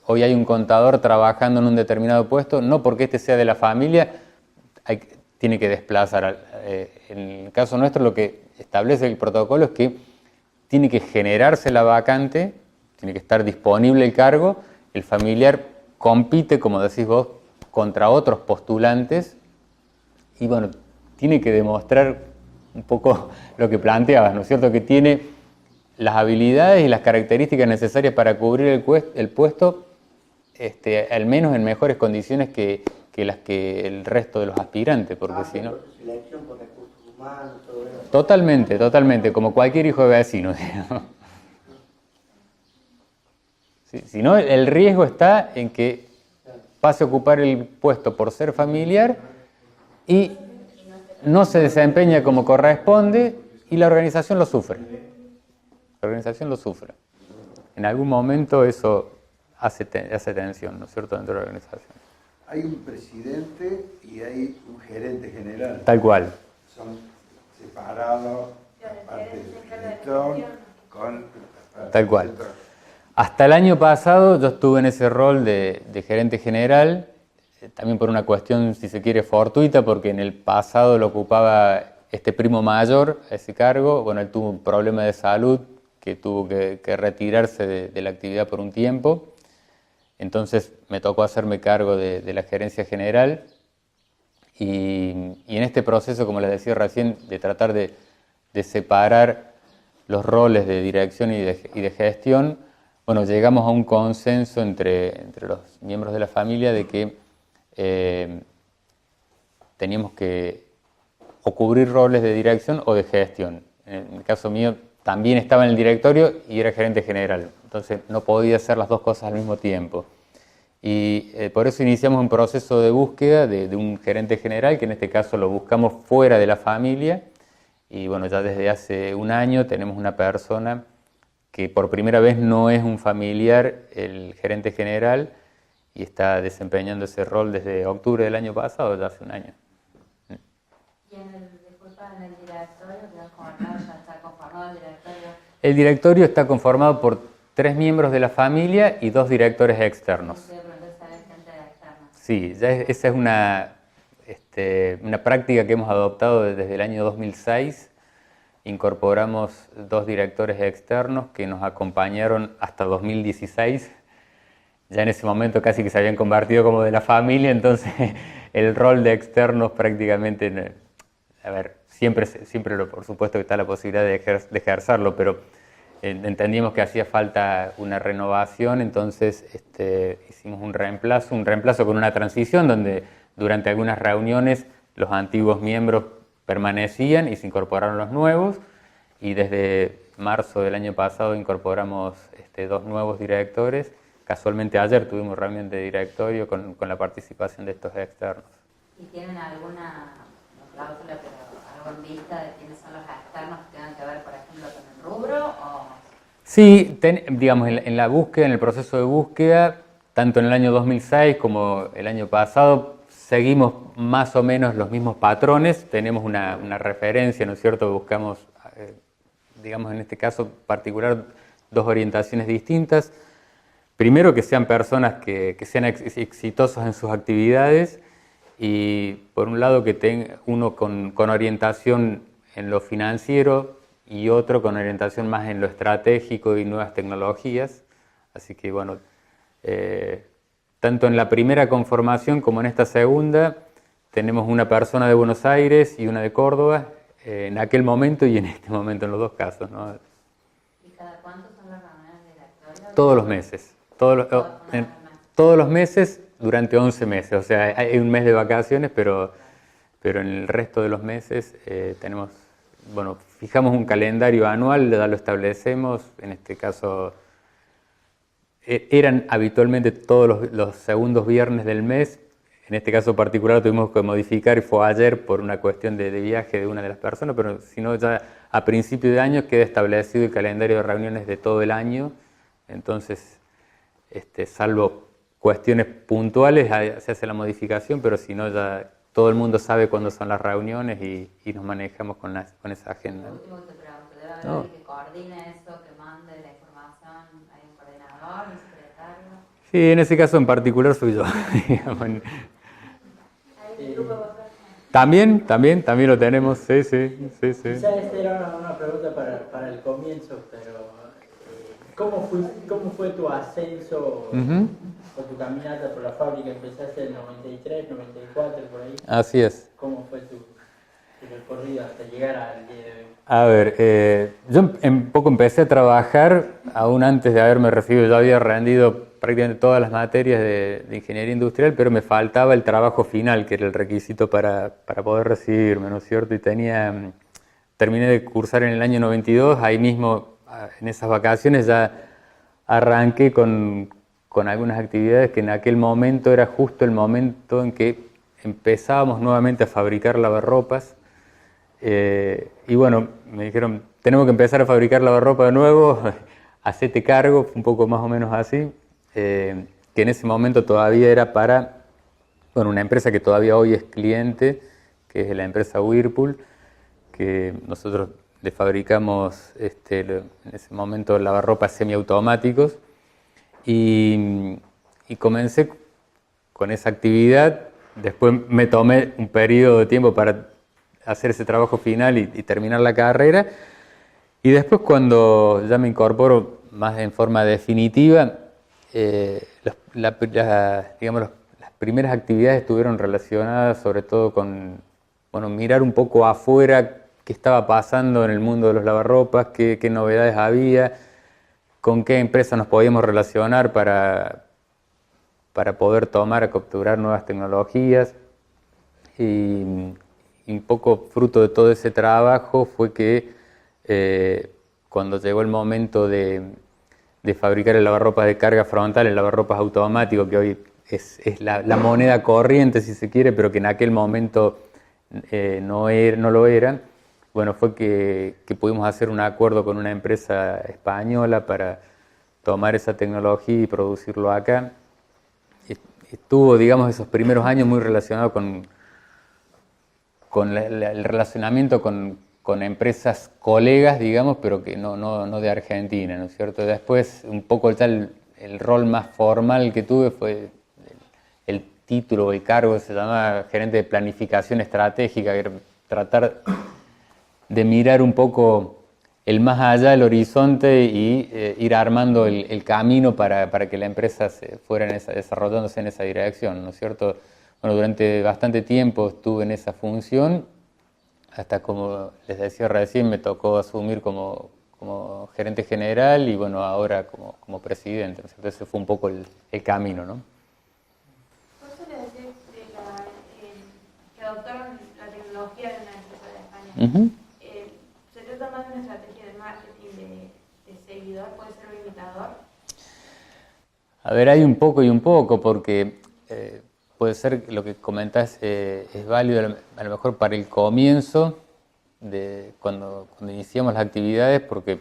hoy hay un contador trabajando en un determinado puesto, no porque este sea de la familia, tiene que desplazar. En el caso nuestro lo que establece el protocolo es que tiene que generarse la vacante, tiene que estar disponible el cargo, el familiar compite, como decís vos, contra otros postulantes y bueno, tiene que demostrar un poco lo que planteabas, ¿no es cierto? Que tiene las habilidades y las características necesarias para cubrir el puesto, al menos en mejores condiciones que las que el resto de los aspirantes, porque si no... Selección por recursos humanos, todo eso. Totalmente, como cualquier hijo de vecino, digamos. Si no, el riesgo está en que pase a ocupar el puesto por ser familiar y no se desempeña como corresponde y la organización lo sufre. La organización lo sufre. En algún momento eso hace tensión, ¿no es cierto?, dentro de la organización. Hay un presidente y hay un gerente general. Tal cual. Son separados, aparte del director, con... Tal cual. Hasta el año pasado yo estuve en ese rol de gerente general, también por una cuestión, si se quiere, fortuita, porque en el pasado lo ocupaba este primo mayor a ese cargo. Bueno, él tuvo un problema de salud que tuvo que retirarse de la actividad por un tiempo. Entonces me tocó hacerme cargo de la gerencia general y en este proceso, como les decía recién, de tratar de separar los roles de dirección y de gestión, bueno, llegamos a un consenso entre los miembros de la familia de que teníamos que o cubrir roles de dirección o de gestión. En el caso mío también estaba en el directorio y era gerente general, entonces no podía hacer las dos cosas al mismo tiempo. Y por eso iniciamos un proceso de búsqueda de un gerente general, que en este caso lo buscamos fuera de la familia. Y bueno, ya desde hace un año tenemos una persona que por primera vez no es un familiar, el gerente general, y está desempeñando ese rol desde octubre del año pasado, ya hace un año. ¿Y en el directorio, ya está conformado el directorio? El directorio está conformado por 3 miembros de la familia y 2 directores externos. Sí, esa es una práctica que hemos adoptado desde el año 2006. Incorporamos 2 directores externos que nos acompañaron hasta 2016. Ya en ese momento casi que se habían convertido como de la familia, entonces el rol de externos prácticamente, a ver, siempre por supuesto que está la posibilidad de ejercerlo, pero entendíamos que hacía falta una renovación, entonces hicimos un reemplazo con una transición donde durante algunas reuniones los antiguos miembros permanecían y se incorporaron los nuevos, y desde marzo del año pasado incorporamos 2 nuevos directores. Casualmente ayer tuvimos reunión de directorio con la participación de estos externos. ¿Y tienen alguna cláusula, pero algo en vista de quiénes son los externos que tengan que ver, por ejemplo, con el rubro? O... Sí, digamos, en la búsqueda, en el proceso de búsqueda, tanto en el año 2006 como el año pasado, seguimos más o menos los mismos patrones, tenemos una referencia, ¿no es cierto? Buscamos, digamos, en este caso particular, 2 orientaciones distintas. Primero, que sean personas que sean exitosas en sus actividades y, por un lado, que tenga uno con orientación en lo financiero y otro con orientación más en lo estratégico y nuevas tecnologías. Así que, bueno, tanto en la primera conformación como en esta segunda, tenemos una persona de Buenos Aires y una de Córdoba, en aquel momento y en este momento, en los 2 casos, ¿no? ¿Y cada cuánto son las reuniones directorias? Todos los meses. Todos los meses durante 11 meses. O sea, hay un mes de vacaciones, pero en el resto de los meses tenemos, bueno, fijamos un calendario anual, ya lo establecemos, en este caso eran habitualmente todos los segundos viernes del mes. En este caso particular tuvimos que modificar y fue ayer por una cuestión de viaje de una de las personas, pero si no, ya a principio de año queda establecido el calendario de reuniones de todo el año. Entonces, salvo cuestiones puntuales, se hace la modificación, pero si no, ya todo el mundo sabe cuándo son las reuniones y nos manejamos con esa agenda. Lo último que te pregunto, ¿debe haber alguien que coordine eso, que mande la información? ¿Hay un coordinador, un secretario? Sí, en ese caso en particular soy yo. También lo tenemos, sí. Quizás esta era una pregunta para el comienzo, pero ¿cómo fue tu ascenso o tu caminata por la fábrica? ¿Empezaste en el 93, 94, por ahí? Así es. ¿Cómo fue tu recorrido hasta llegar al día de hoy? A ver, yo un poco empecé a trabajar, aún antes de haberme recibido, ya había rendido prácticamente todas las materias de ingeniería industrial, pero me faltaba el trabajo final, que era el requisito para poder recibirme, ¿no es cierto? Y terminé de cursar en el año 92, ahí mismo, en esas vacaciones ya arranqué con algunas actividades que en aquel momento era justo el momento en que empezábamos nuevamente a fabricar lavarropas. Y bueno, me dijeron, tenemos que empezar a fabricar lavarropa de nuevo, hacete cargo, un poco más o menos así, que en ese momento todavía era para una empresa que todavía hoy es cliente, que es la empresa Whirlpool, que nosotros le fabricamos en ese momento lavarropas semiautomáticos, y comencé con esa actividad. Después me tomé un periodo de tiempo para hacer ese trabajo final y terminar la carrera, y después cuando ya me incorporo más en forma definitiva, digamos, las primeras actividades estuvieron relacionadas sobre todo con mirar un poco afuera qué estaba pasando en el mundo de los lavarropas, qué novedades había, con qué empresas nos podíamos relacionar para poder capturar nuevas tecnologías. Y un poco fruto de todo ese trabajo fue que cuando llegó el momento de fabricar el lavarropas de carga frontal, el lavarropas automático, que hoy es la moneda corriente, si se quiere, pero que en aquel momento no lo era, bueno, fue que pudimos hacer un acuerdo con una empresa española para tomar esa tecnología y producirlo acá. Estuvo, digamos, esos primeros años muy relacionado con el relacionamiento con empresas colegas, digamos, pero que no de Argentina, ¿no es cierto? Después, un poco el rol más formal que tuve fue el título, el cargo, se llamaba gerente de planificación estratégica, que era tratar de mirar un poco el más allá del horizonte y ir armando el camino para que la empresa fuera desarrollándose en esa dirección, ¿no es cierto? Bueno, durante bastante tiempo estuve en esa función, hasta, como les decía recién, me tocó asumir como gerente general y bueno, ahora como presidente. Entonces ese fue un poco el camino, ¿no? ¿Por qué le decís que adoptaron la tecnología de una empresa de España? ¿Se trata más de una estrategia de marketing de seguidor? ¿Puede ser un imitador? A ver, hay un poco y un poco, porque puede ser lo que comentás es válido a lo mejor para el comienzo, cuando iniciamos las actividades, porque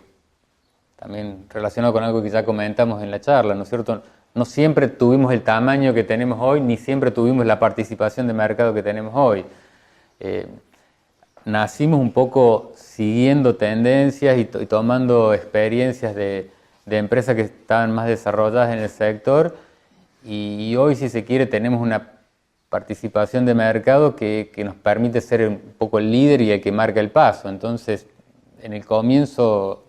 también relacionado con algo que ya comentamos en la charla, ¿no es cierto? No siempre tuvimos el tamaño que tenemos hoy, ni siempre tuvimos la participación de mercado que tenemos hoy. Nacimos un poco siguiendo tendencias y tomando experiencias de empresas que estaban más desarrolladas en el sector, y hoy, si se quiere, tenemos una participación de mercado que nos permite ser un poco el líder y el que marca el paso. Entonces, en el comienzo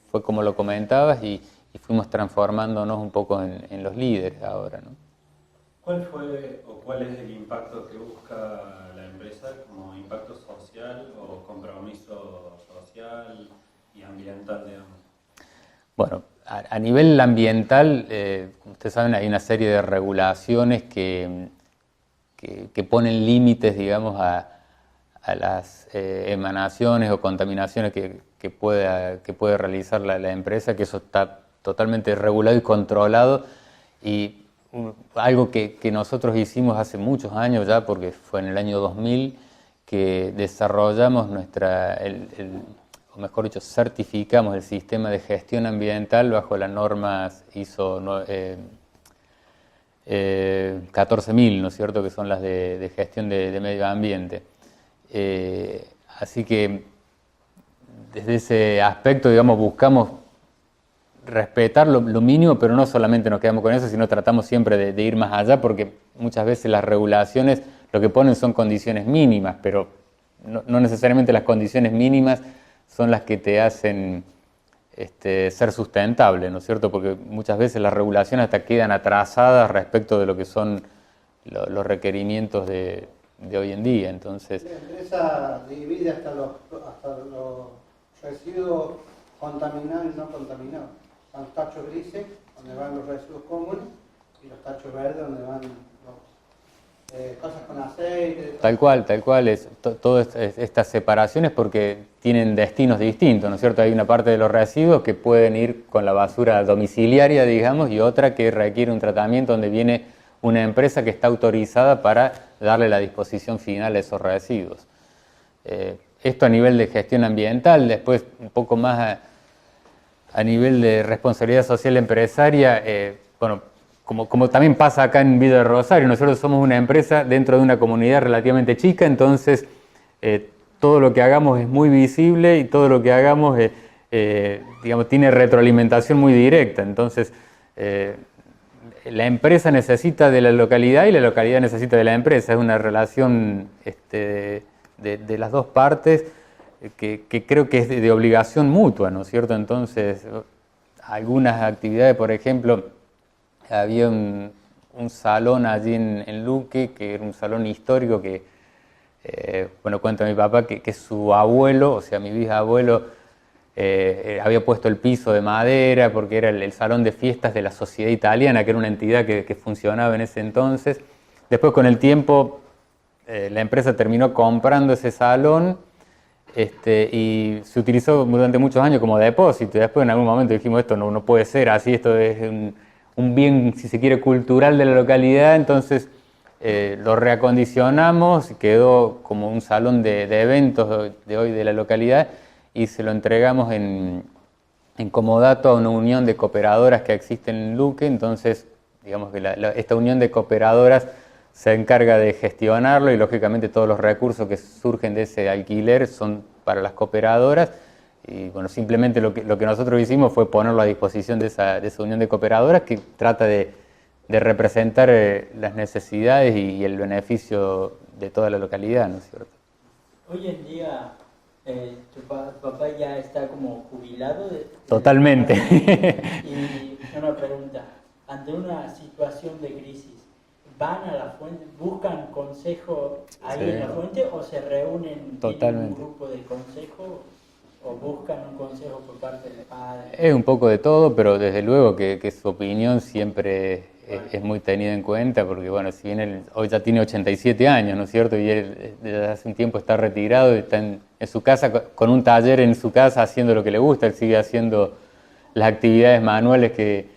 fue como lo comentabas y fuimos transformándonos un poco en los líderes ahora, ¿no? ¿Cuál fue o cuál es el impacto que busca la empresa como impacto social o compromiso social y ambiental, digamos? Bueno, a nivel ambiental, como ustedes saben, hay una serie de regulaciones que ponen límites, digamos, a las emanaciones o contaminaciones que puede realizar la empresa, que eso está totalmente regulado y controlado. Y algo que nosotros hicimos hace muchos años ya, porque fue en el año 2000, que desarrollamos o mejor dicho, certificamos el sistema de gestión ambiental bajo las normas ISO 14.000, ¿no es cierto?, que son las de gestión de medio ambiente. Así que desde ese aspecto, digamos, buscamos respetar lo mínimo, pero no solamente nos quedamos con eso, sino tratamos siempre de ir más allá, porque muchas veces las regulaciones lo que ponen son condiciones mínimas, pero no necesariamente las condiciones mínimas son las que te hacen ser sustentable, ¿no es cierto? Porque muchas veces las regulaciones hasta quedan atrasadas respecto de lo que son los requerimientos de hoy en día. Entonces, la empresa divide hasta los residuos contaminados y no contaminados. Son los tachos grises, donde van los residuos comunes, y los tachos verdes, donde van cosas con aceite. Tal cual. Todas estas separaciones porque tienen destinos distintos, ¿no es cierto? Hay una parte de los residuos que pueden ir con la basura domiciliaria, digamos, y otra que requiere un tratamiento donde viene una empresa que está autorizada para darle la disposición final a esos residuos. Esto a nivel de gestión ambiental, después un poco más a nivel de responsabilidad social empresaria, como también pasa acá en Villa de Rosario, nosotros somos una empresa dentro de una comunidad relativamente chica, entonces todo lo que hagamos es muy visible y todo lo que hagamos digamos, tiene retroalimentación muy directa. Entonces, la empresa necesita de la localidad y la localidad necesita de la empresa. Es una relación de las dos partes que creo que es de obligación mutua, ¿no es cierto? Entonces, algunas actividades, por ejemplo, había un salón allí en Luque, que era un salón histórico que, cuenta mi papá que su abuelo, o sea, mi bisabuelo, había puesto el piso de madera porque era el salón de fiestas de la Sociedad Italiana, que era una entidad que funcionaba en ese entonces. Después, con el tiempo, la empresa terminó comprando ese salón y se utilizó durante muchos años como depósito. Y después, en algún momento, dijimos, esto no puede ser así, esto es un bien, si se quiere, cultural de la localidad. Entonces lo reacondicionamos, quedó como un salón de eventos de hoy de la localidad y se lo entregamos en comodato a una unión de cooperadoras que existe en Luque. Entonces, digamos que esta unión de cooperadoras se encarga de gestionarlo y lógicamente todos los recursos que surgen de ese alquiler son para las cooperadoras. Y bueno, simplemente lo que nosotros hicimos fue ponerlo a disposición de esa unión de cooperadoras que trata de representar las necesidades y el beneficio de toda la localidad, ¿no es cierto? Hoy en día, tu papá ya está como jubilado. Totalmente. Y una pregunta, ante una situación de crisis, ¿van a la fuente, buscan consejo ahí en la fuente o se reúnen en un grupo de consejo? ¿O buscan un consejo por parte del padre? Es un poco de todo, pero desde luego que su opinión siempre es muy tenida en cuenta, porque bueno, si bien él hoy ya tiene 87 años, ¿no es cierto? Y él desde hace un tiempo está retirado y está en su casa, con un taller en su casa haciendo lo que le gusta. Él sigue haciendo las actividades manuales que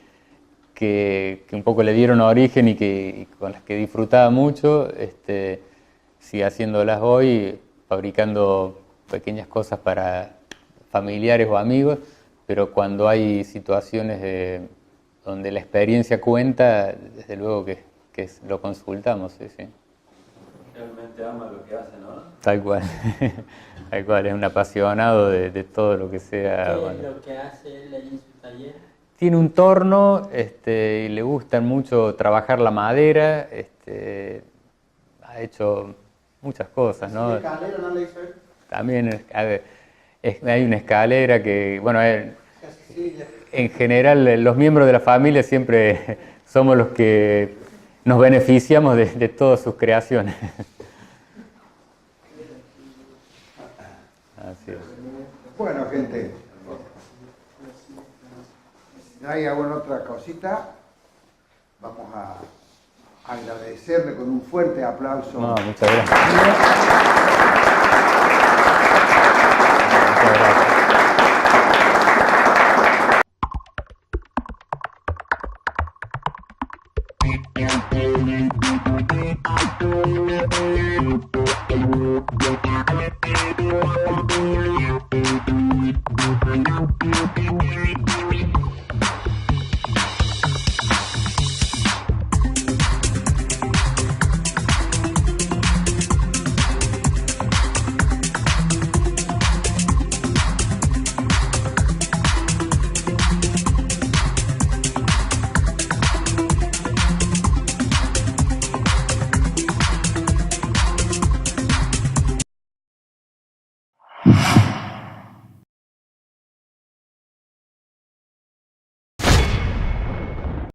un poco le dieron origen y con las que disfrutaba mucho. Sigue haciéndolas hoy, fabricando pequeñas cosas para familiares o amigos, pero cuando hay situaciones donde la experiencia cuenta, desde luego que lo consultamos, sí. Realmente ama lo que hace, ¿no? Tal cual, tal cual, es un apasionado de todo lo que sea. ¿Qué es lo que hace él ahí en su taller? Tiene un torno y le gusta mucho trabajar la madera, ha hecho muchas cosas, ¿no? ¿La escalera no la hizo él? También, hay una escalera que, bueno, en general los miembros de la familia siempre somos los que nos beneficiamos de todas sus creaciones. Así es. Bueno, gente, ¿hay alguna otra cosita? Vamos a agradecerle con un fuerte aplauso. No, muchas gracias. Thank you.